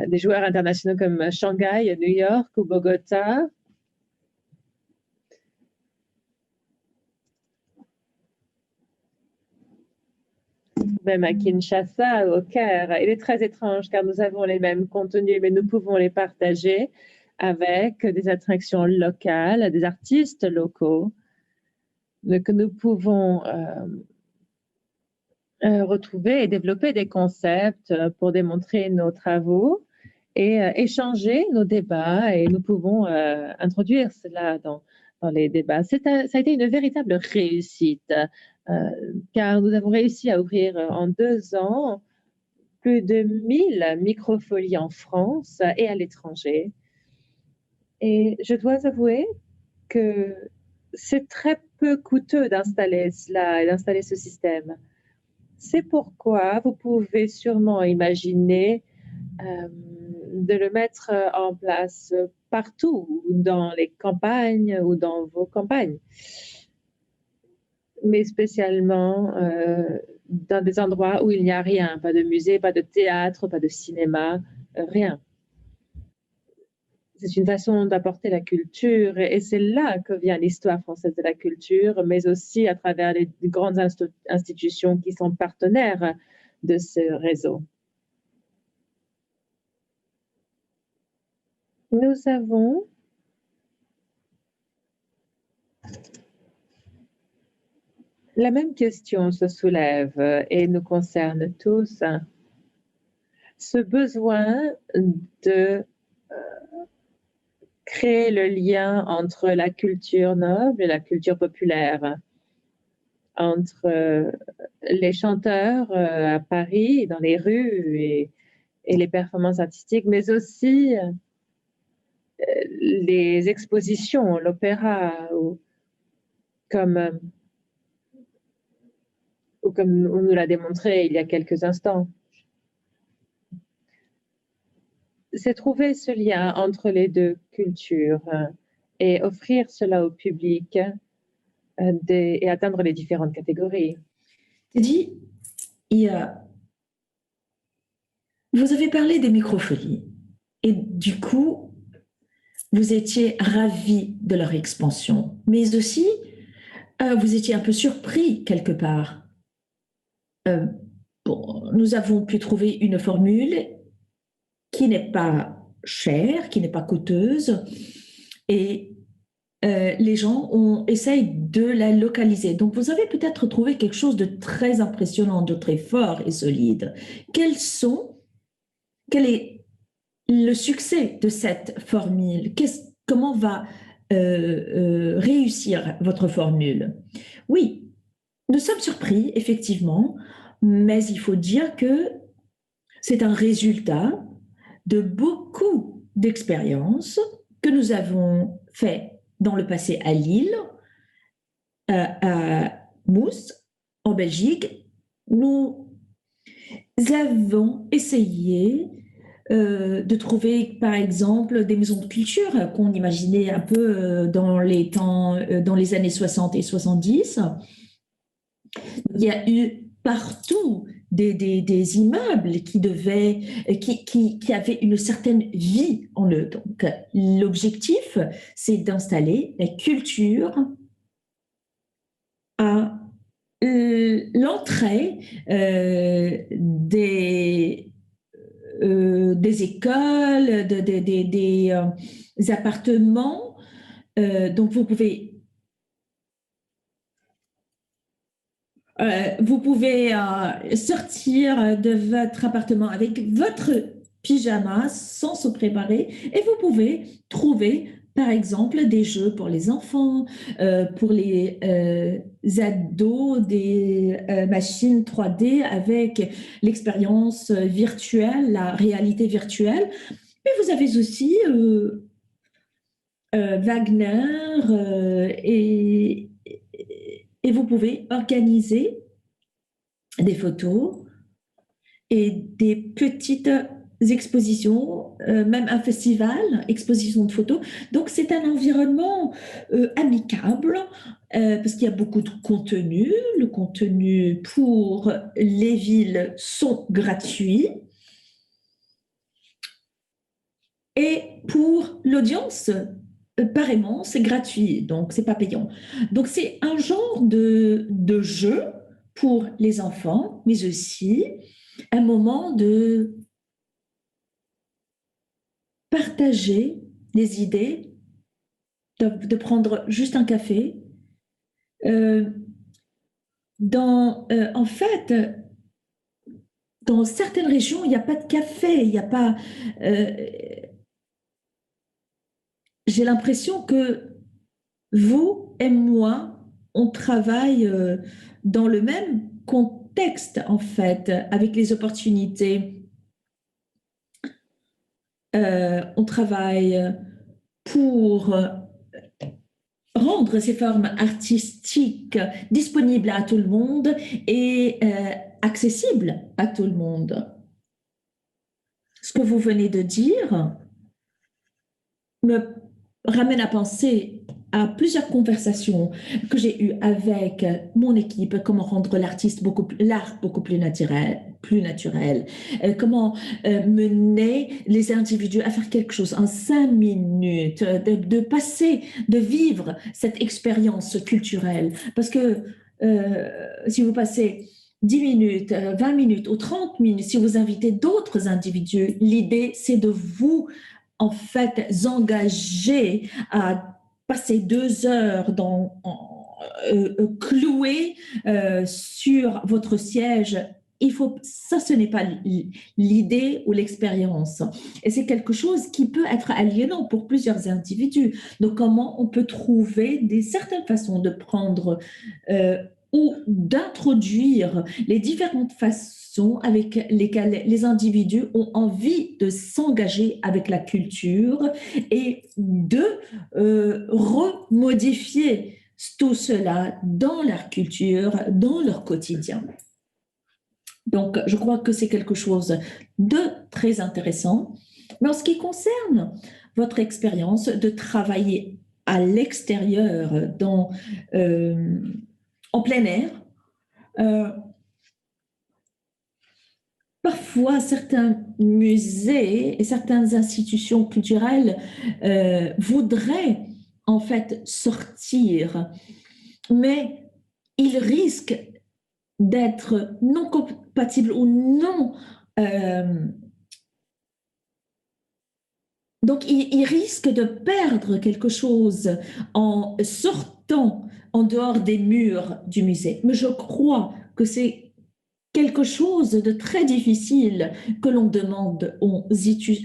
des joueurs internationaux comme Shanghai, New York ou Bogota. Même à Kinshasa, au Caire. Il est très étrange car nous avons les mêmes contenus, mais nous pouvons les partager avec des attractions locales, des artistes locaux, que nous pouvons retrouver et développer des concepts pour démontrer nos travaux et échanger nos débats, et nous pouvons introduire cela dans les débats. Ça a été une véritable réussite car nous avons réussi à ouvrir en 2 ans plus de 1000 microfolies en France et à l'étranger. Et je dois avouer que c'est très peu coûteux d'installer cela et d'installer ce système. C'est pourquoi vous pouvez sûrement imaginer de le mettre en place partout, dans les campagnes ou dans vos campagnes, mais spécialement dans des endroits où il n'y a rien, pas de musée, pas de théâtre, pas de cinéma, rien. C'est une façon d'apporter la culture, et c'est là que vient l'histoire française de la culture, mais aussi à travers les grandes institutions qui sont partenaires de ce réseau. Nous avons la même question se soulève et nous concerne tous. Ce besoin de créer le lien entre la culture noble et la culture populaire, entre les chanteurs à Paris, dans les rues et les performances artistiques, mais aussi les expositions, l'opéra, ou comme on nous l'a démontré il y a quelques instants. c'est trouver ce lien entre les deux cultures et offrir cela au public et atteindre les différentes catégories. Teddy, vous avez parlé des microfolies et du coup, vous étiez ravi de leur expansion, mais aussi vous étiez un peu surpris quelque part. Bon, nous avons pu trouver une formule qui n'est pas chère, qui n'est pas coûteuse, et les gens essayent de la localiser. Donc, vous avez peut-être trouvé quelque chose de très impressionnant, de très fort et solide. Quel est le succès de cette formule? Comment va réussir votre formule? Oui, nous sommes surpris, effectivement, mais il faut dire que c'est un résultat de beaucoup d'expériences que nous avons fait dans le passé à Lille, à Mousse, en Belgique. Nous avons essayé de trouver, par exemple, des maisons de culture qu'on imaginait un peu dans les années 60 et 70. Il y a eu partout des immeubles qui avaient une certaine vie en eux. Donc, l'objectif, c'est d'installer la culture à l'entrée des écoles, des appartements. Donc, vous pouvez sortir de votre appartement avec votre pyjama sans se préparer et vous pouvez trouver, par exemple, des jeux pour les enfants, pour les ados, des machines 3D avec l'expérience virtuelle, la réalité virtuelle. Mais vous avez aussi Wagner et vous pouvez organiser des photos et des petites expositions, même un festival, exposition de photos. Donc, c'est un environnement amicable parce qu'il y a beaucoup de contenu. Le contenu pour les villes sont gratuits. Et pour l'audience, pareillement, c'est gratuit, donc c'est pas payant. Donc, c'est un genre de jeu pour les enfants, mais aussi un moment de partager des idées, de prendre juste un café. En fait, dans certaines régions, il n'y a pas de café, il n'y a pas... j'ai l'impression que vous et moi, on travaille dans le même contexte, en fait, avec les opportunités. On travaille pour rendre ces formes artistiques disponibles à tout le monde et accessibles à tout le monde. Ce que vous venez de dire me ramène à penser à plusieurs conversations que j'ai eues avec mon équipe, comment rendre l'art beaucoup plus naturel, comment mener les individus à faire quelque chose en 5 minutes, de vivre cette expérience culturelle. Parce que si vous passez 10 minutes, 20 minutes ou 30 minutes, si vous invitez d'autres individus, l'idée, c'est de vous en fait engager à passer 2 heures cloué sur votre siège. Ça, ce n'est pas l'idée ou l'expérience. Et c'est quelque chose qui peut être aliénant pour plusieurs individus. Donc, comment on peut trouver certaines façons de prendre ou d'introduire les différentes façons avec lesquelles les individus ont envie de s'engager avec la culture et de remodifier tout cela dans leur culture, dans leur quotidien. Donc, je crois que c'est quelque chose de très intéressant. Mais en ce qui concerne votre expérience de travailler à l'extérieur, en plein air, parfois certains musées et certaines institutions culturelles voudraient en fait sortir, mais ils risquent d'être non compatibles ou non. Donc, ils risquent de perdre quelque chose en sortant en dehors des murs du musée. Mais je crois que c'est quelque chose de très difficile que l'on demande aux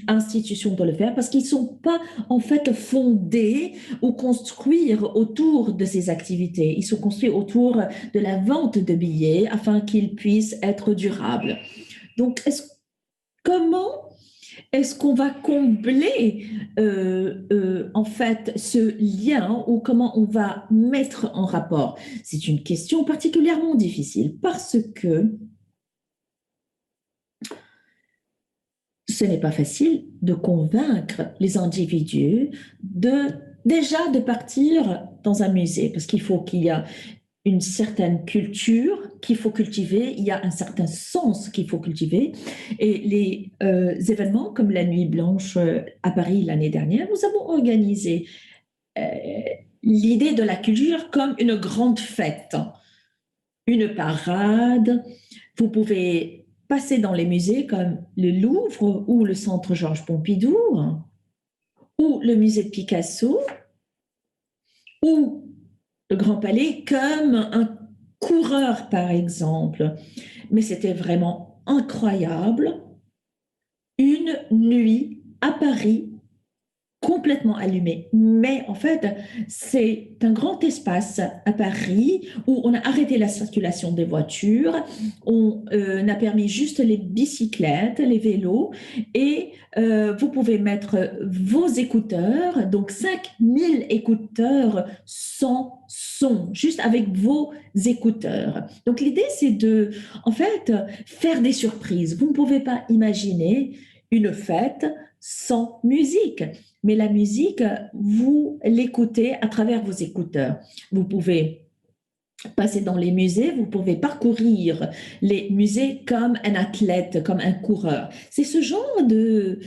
institutions de le faire parce qu'ils ne sont pas en fait fondés ou construits autour de ces activités. Ils sont construits autour de la vente de billets afin qu'ils puissent être durables. Donc, comment est-ce qu'on va combler en fait ce lien ou comment on va mettre en rapport? C'est une question particulièrement difficile parce que ce n'est pas facile de convaincre les individus déjà de partir dans un musée parce qu'il faut qu'il y ait une certaine culture qu'il faut cultiver, il y a un certain sens qu'il faut cultiver. Et les événements comme la Nuit Blanche à Paris l'année dernière, nous avons organisé l'idée de la culture comme une grande fête, une parade. Vous pouvez passer dans les musées comme le Louvre ou le Centre Georges Pompidou ou le musée de Picasso ou le Grand Palais comme un coureur, par exemple. Mais c'était vraiment incroyable. Une nuit à Paris, complètement allumée. Mais en fait, c'est un grand espace à Paris où on a arrêté la circulation des voitures, on a permis juste les bicyclettes, les vélos, et vous pouvez mettre vos écouteurs, donc 5000 écouteurs sans son, juste avec vos écouteurs. Donc l'idée, c'est de, en fait, faire des surprises. Vous ne pouvez pas imaginer une fête sans musique. Mais la musique, vous l'écoutez à travers vos écouteurs. Vous pouvez passer dans les musées, vous pouvez parcourir les musées comme un athlète, comme un coureur. C'est ce genre de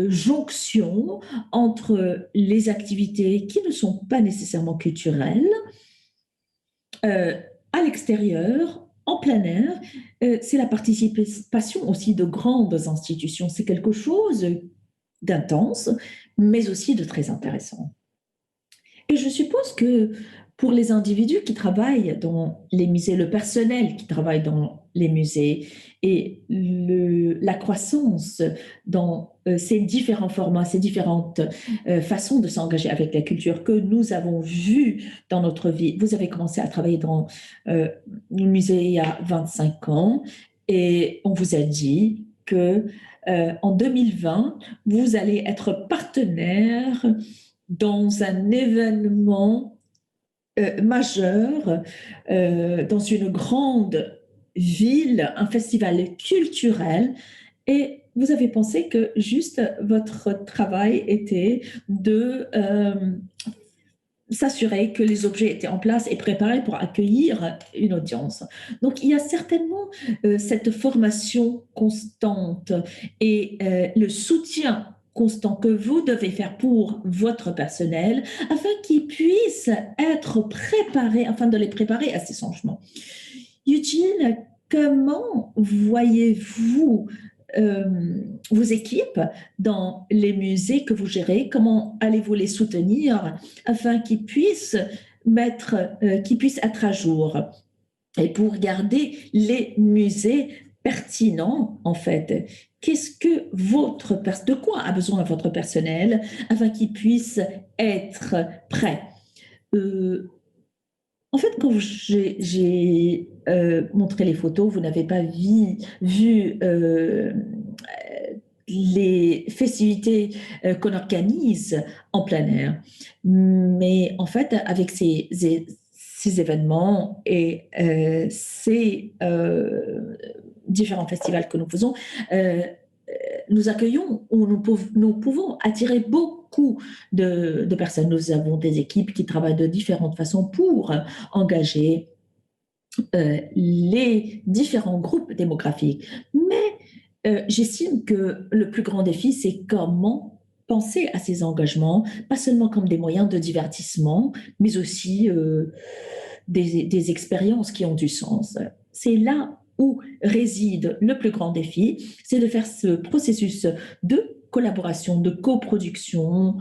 jonction entre les activités qui ne sont pas nécessairement culturelles, à l'extérieur, en plein air. C'est la participation aussi de grandes institutions. C'est quelque chose d'intense, mais aussi de très intéressant. Et je suppose que pour les individus qui travaillent dans les musées, le personnel qui travaille dans les musées et la croissance dans ces différents formats, ces différentes façons de s'engager avec la culture que nous avons vues dans notre vie. Vous avez commencé à travailler dans le musée il y a 25 ans et on vous a dit que en 2020, vous allez être partenaire dans un événement majeur, dans une grande ville, un festival culturel, et vous avez pensé que juste votre travail était de s'assurer que les objets étaient en place et préparés pour accueillir une audience. Donc, il y a certainement cette formation constante et le soutien constant que vous devez faire pour votre personnel afin qu'ils puissent être préparés, afin de les préparer à ces changements. Eugene, comment voyez-vous vos équipes dans les musées que vous gérez? Comment allez-vous les soutenir afin qu'ils puissent être à jour et pour garder les musées pertinents en fait? De quoi a besoin votre personnel afin qu'il puisse être prêt? En fait, quand j'ai montré les photos, vous n'avez pas vu les festivités qu'on organise en plein air. Mais en fait, avec ces événements et ces différents festivals que nous faisons, nous accueillons ou nous pouvons attirer beaucoup de personnes. Nous avons des équipes qui travaillent de différentes façons pour engager les différents groupes démographiques. Mais j'estime que le plus grand défi, c'est comment penser à ces engagements, pas seulement comme des moyens de divertissement, mais aussi des expériences qui ont du sens. C'est là où réside le plus grand défi, c'est de faire ce processus de collaboration, de coproduction.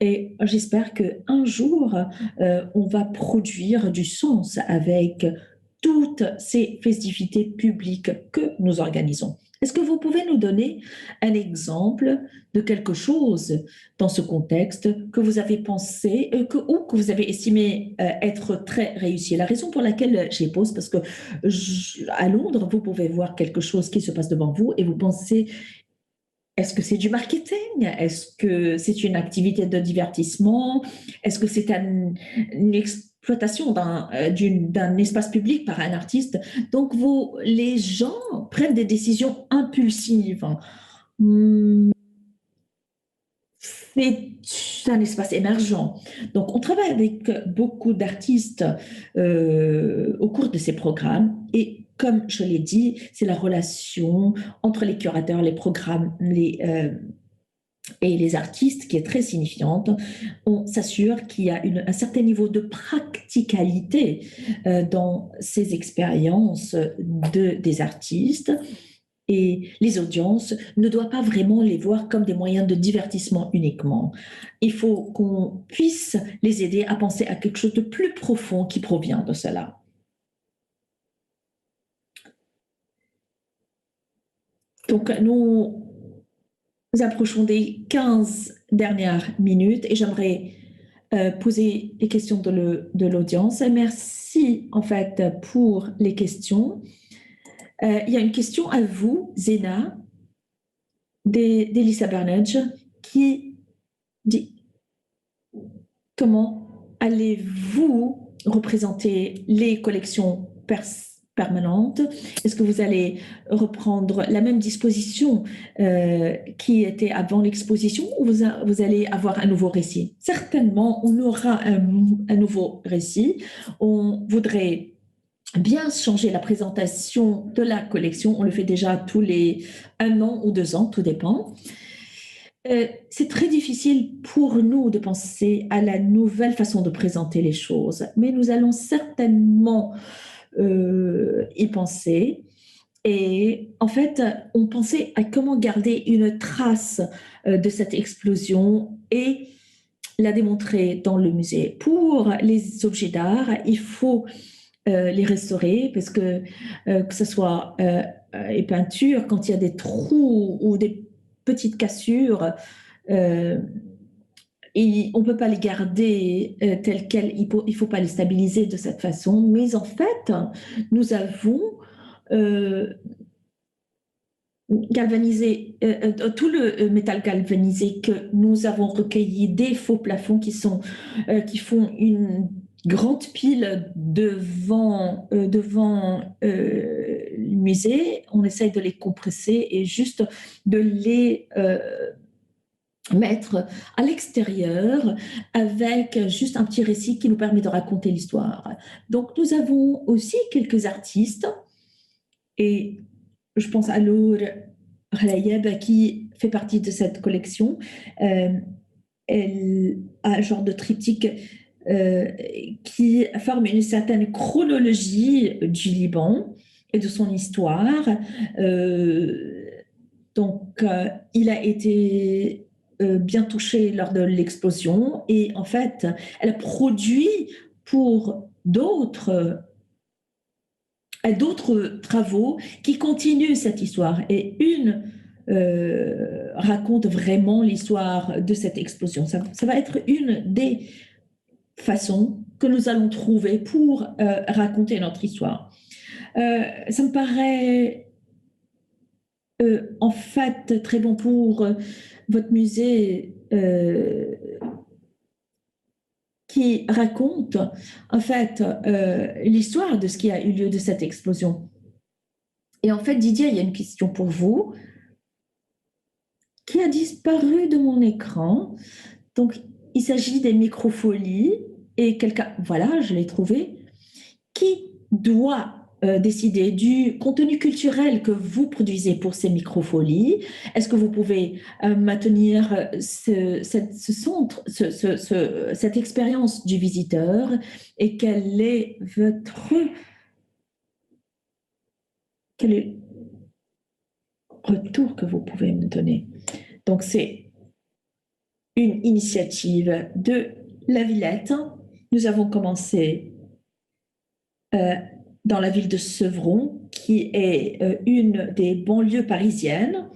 Et j'espère qu'un jour, on va produire du sens avec toutes ces festivités publiques que nous organisons. Est-ce que vous pouvez nous donner un exemple de quelque chose dans ce contexte que vous avez pensé ou que vous avez estimé être très réussi? La raison pour laquelle j'y pose, parce que à Londres, vous pouvez voir quelque chose qui se passe devant vous et vous pensez, est-ce que c'est du marketing? Est-ce que c'est une activité de divertissement? Est-ce que c'est une exploitation d'un espace public par un artiste? Donc, les gens prennent des décisions impulsives. C'est un espace émergent. Donc, on travaille avec beaucoup d'artistes au cours de ces programmes et comme je l'ai dit, c'est la relation entre les curateurs, les programmes et les artistes qui est très signifiante. On s'assure qu'il y a un certain niveau de practicalité dans ces expériences des artistes. Et les audiences ne doivent pas vraiment les voir comme des moyens de divertissement uniquement. Il faut qu'on puisse les aider à penser à quelque chose de plus profond qui provient de cela. Donc, nous approchons des 15 dernières minutes et j'aimerais poser les questions de l'audience. Merci en fait pour les questions. Il y a une question à vous, Zena, d'Elisa Bernage, qui dit comment allez-vous représenter les collections permanentes? Est-ce que vous allez reprendre la même disposition qui était avant l'exposition ou vous allez avoir un nouveau récit? Certainement, on aura un nouveau récit. On voudrait bien changer la présentation de la collection. On le fait déjà tous les 1 an ou 2 ans, tout dépend. C'est très difficile pour nous de penser à la nouvelle façon de présenter les choses, mais nous allons certainement y penser. Et en fait, on pensait à comment garder une trace de cette explosion et la démontrer dans le musée. Pour les objets d'art, il faut les restaurer parce que ce soit les peintures, quand il y a des trous ou des petites cassures, et on ne peut pas les garder telles quelles, il ne faut pas les stabiliser de cette façon. Mais en fait, nous avons galvanisé, tout le métal galvanisé que nous avons recueilli des faux plafonds qui font une grande pile devant le musée. On essaye de les compresser et juste de les mettre à l'extérieur avec juste un petit récit qui nous permet de raconter l'histoire. Donc, nous avons aussi quelques artistes et je pense à Nour Khalayeb qui fait partie de cette collection. Elle a un genre de triptyque qui forme une certaine chronologie du Liban et de son histoire. Donc, il a été bien touché lors de l'explosion et en fait, elle a produit pour d'autres travaux qui continuent cette histoire. Et une raconte vraiment l'histoire de cette explosion. Ça va être une des façons que nous allons trouver pour raconter notre histoire. Ça me paraît en fait très bon pour votre musée qui raconte en fait l'histoire de ce qui a eu lieu de cette explosion. Et en fait, Didier, il y a une question pour vous. qui a disparu de mon écran. Donc, il s'agit des microfolies et quelqu'un, voilà, je l'ai trouvé, qui doit décider du contenu culturel que vous produisez pour ces microfolies. Est-ce que vous pouvez maintenir cette expérience du visiteur et quel est le retour que vous pouvez me donner? Donc, c'est une initiative de la Villette. Nous avons commencé dans la ville de Sevron, qui est une des banlieues parisiennes.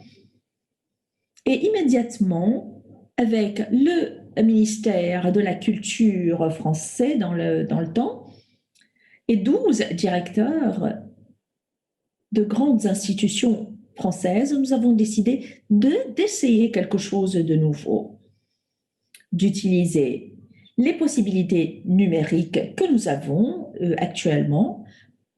Et immédiatement, avec le ministère de la Culture français dans le temps, et 12 directeurs de grandes institutions françaises, nous avons décidé d'essayer quelque chose de nouveau, d'utiliser les possibilités numériques que nous avons actuellement,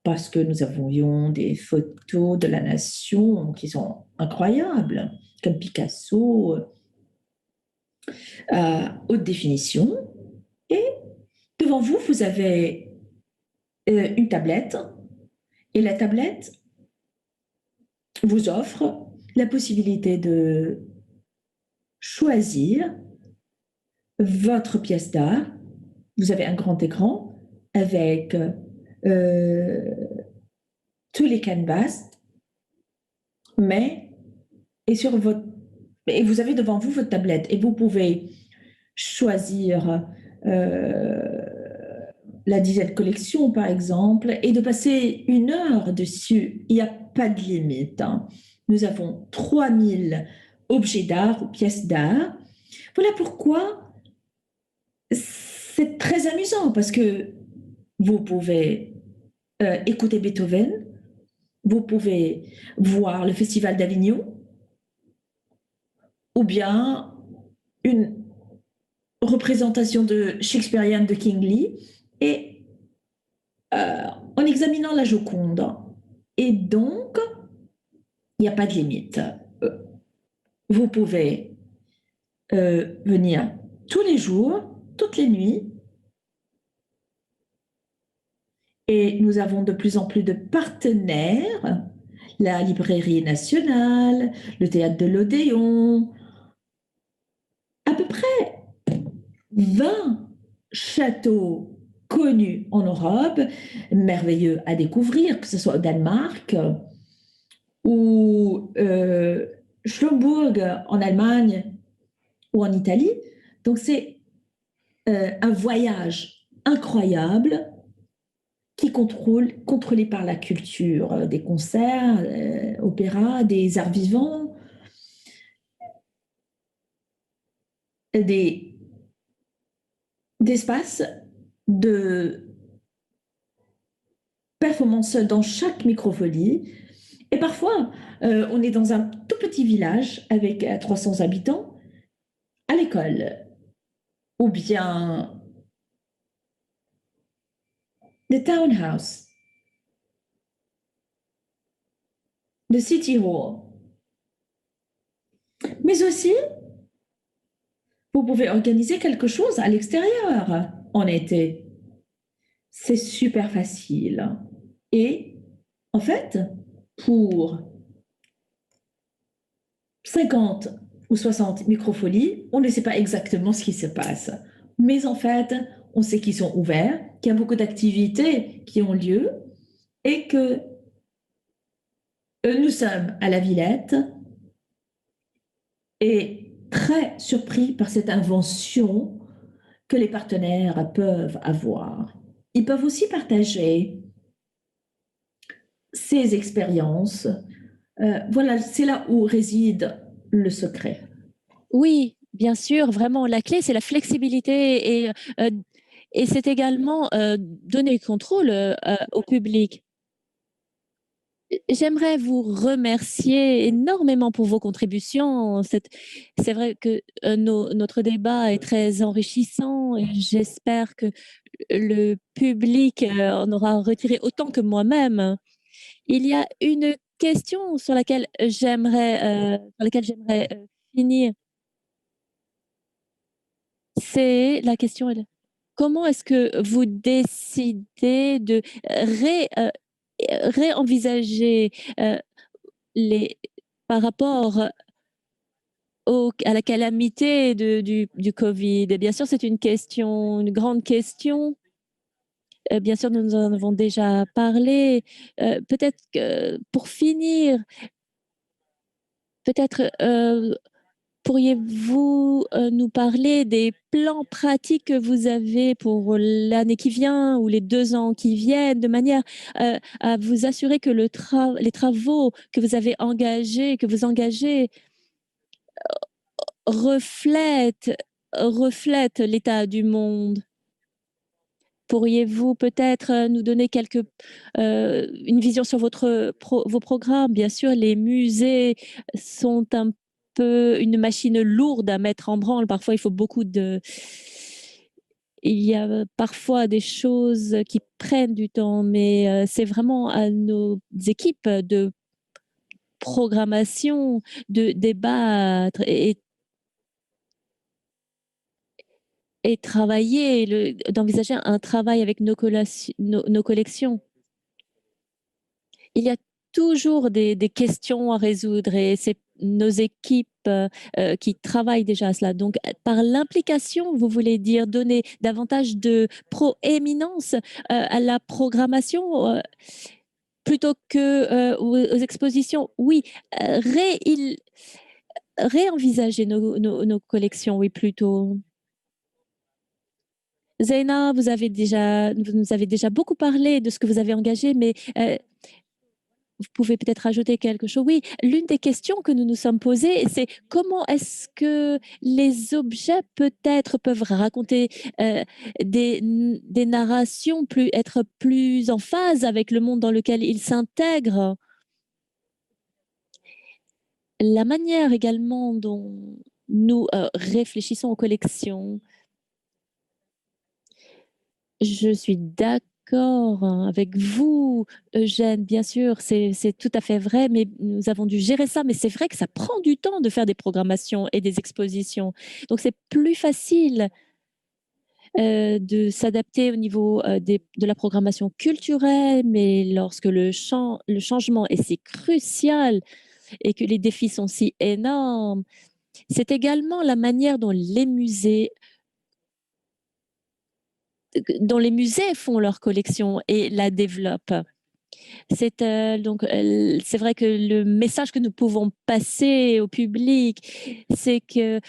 parce que nous avions des photos de la nation qui sont incroyables, comme Picasso, haute définition. Et devant vous, vous avez une tablette, et la tablette vous offre la possibilité de choisir votre pièce d'art. Vous avez un grand écran avec tous les canvas, et vous avez devant vous votre tablette et vous pouvez choisir la dizaine collection, par exemple, et de passer 1 heure dessus. Il n'y a pas de limite. Hein. Nous avons 3000 objets d'art ou pièces d'art. Voilà pourquoi c'est très amusant, parce que vous pouvez écouter Beethoven, vous pouvez voir le Festival d'Avignon, ou bien une représentation de shakespearienne de King Lear, et en examinant la Joconde. Et donc, il n'y a pas de limite. Vous pouvez venir tous les jours, toutes les nuits, et nous avons de plus en plus de partenaires, la Librairie nationale, le Théâtre de l'Odéon, à peu près 20 châteaux connus en Europe, merveilleux à découvrir, que ce soit au Danemark ou Schönburg en Allemagne ou en Italie. Donc c'est un voyage incroyable qui est contrôlé par la culture, des concerts, opéras, des arts vivants, d'espaces de performance dans chaque microfolie. Et parfois, on est dans un tout petit village avec 300 habitants, à l'école, ou bien the townhouse, the city hall. Mais aussi, vous pouvez organiser quelque chose à l'extérieur en été. C'est super facile. Et en fait, pour 50 ou 60 microfolies, on ne sait pas exactement ce qui se passe. Mais en fait, on sait qu'ils sont ouverts, qu'il y a beaucoup d'activités qui ont lieu et que nous sommes à la Villette et très surpris par cette invention que les partenaires peuvent avoir. Ils peuvent aussi partager ces expériences. Voilà, c'est là où réside le secret. Oui, bien sûr, vraiment, la clé, c'est la flexibilité et c'est également donner le contrôle au public. J'aimerais vous remercier énormément pour vos contributions. C'est vrai que notre débat est très enrichissant et j'espère que le public en aura retiré autant que moi-même. Il y a une question sur laquelle j'aimerais finir, c'est la question est là. Comment est-ce que vous décidez de réenvisager, les par rapport à la calamité du Covid? Et bien sûr, c'est une question, une grande question. Bien sûr, nous en avons déjà parlé. Peut-être que pour finir, peut-être, pourriez-vous, nous parler des plans pratiques que vous avez pour l'année qui vient ou les 2 ans qui viennent, de manière, à vous assurer que les travaux que vous avez engagés, que vous engagez reflètent l'état du monde? Pourriez-vous peut-être, nous donner une vision sur vos programmes? Bien sûr, les musées sont un peu une machine lourde à mettre en branle. Parfois, il y a parfois des choses qui prennent du temps, mais c'est vraiment à nos équipes de programmation de débattre et travailler, d'envisager un travail avec nos collections. Il y a toujours des questions à résoudre et c'est nos équipes, qui travaillent déjà à cela. Donc, par l'implication, vous voulez dire donner davantage de proéminence, à la programmation, plutôt que, aux expositions? Oui, il réenvisager nos collections, oui, plutôt. Zeina, vous nous avez déjà beaucoup parlé de ce que vous avez engagé, mais vous pouvez peut-être ajouter quelque chose. Oui, l'une des questions que nous nous sommes posées, c'est comment est-ce que les objets peut-être peuvent raconter des narrations, être plus en phase avec le monde dans lequel ils s'intègrent. La manière également dont nous réfléchissons aux collections. Je suis d'accord avec vous, Eugène, bien sûr, c'est tout à fait vrai, mais nous avons dû gérer ça. Mais c'est vrai que ça prend du temps de faire des programmations et des expositions. Donc c'est plus facile de s'adapter au niveau de la programmation culturelle, mais lorsque le changement est si crucial et que les défis sont si énormes, c'est également la manière dont les musées font leur collection et la développent. C'est vrai que le message que nous pouvons passer au public, c'est que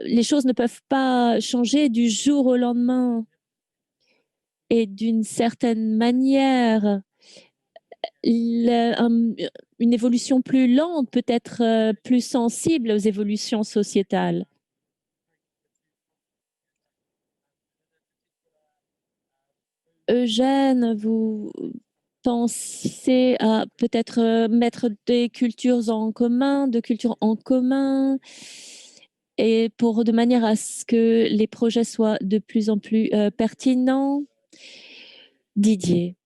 les choses ne peuvent pas changer du jour au lendemain. Et d'une certaine manière, une évolution plus lente peut être plus sensible aux évolutions sociétales. Eugène, vous pensez à peut-être mettre des cultures en commun, de cultures en commun, et de manière à ce que les projets soient de plus en plus pertinents? Didier.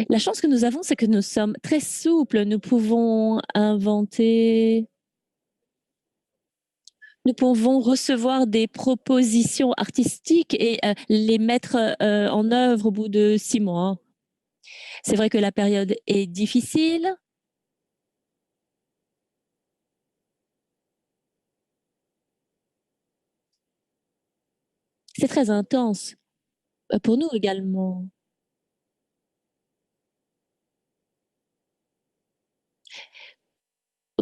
La chance que nous avons, c'est que nous sommes très souples. Nous pouvons recevoir des propositions artistiques et les mettre en œuvre au bout de 6 mois. C'est vrai que la période est difficile. C'est très intense, pour nous également.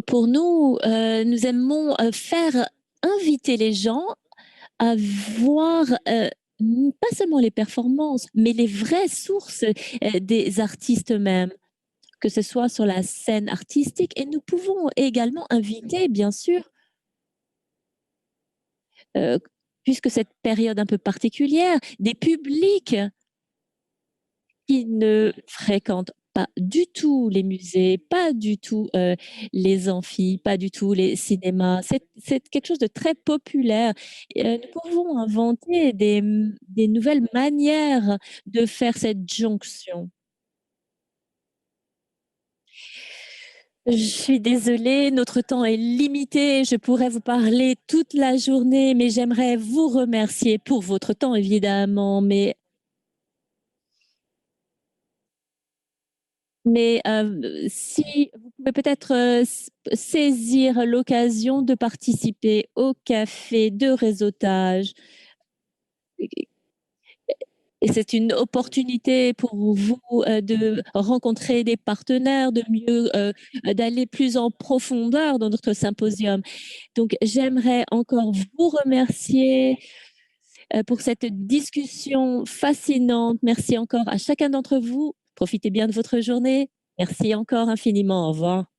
Pour nous, nous aimons faire inviter les gens à voir pas seulement les performances, mais les vraies sources des artistes eux-mêmes, que ce soit sur la scène artistique. Et nous pouvons également inviter, bien sûr, euh, puisque cette période un peu particulière, des publics qui ne fréquentent pas du tout les musées, pas du tout les amphis, pas du tout les cinémas. C'est quelque chose de très populaire. Nous pouvons inventer des nouvelles manières de faire cette jonction. Je suis désolée, notre temps est limité. Je pourrais vous parler toute la journée, mais j'aimerais vous remercier pour votre temps, évidemment. Mais si vous pouvez peut-être saisir l'occasion de participer au café de réseautage. Et c'est une opportunité pour vous de rencontrer des partenaires, de mieux, d'aller plus en profondeur dans notre symposium. Donc, j'aimerais encore vous remercier pour cette discussion fascinante. Merci encore à chacun d'entre vous. Profitez bien de votre journée. Merci encore infiniment. Au revoir.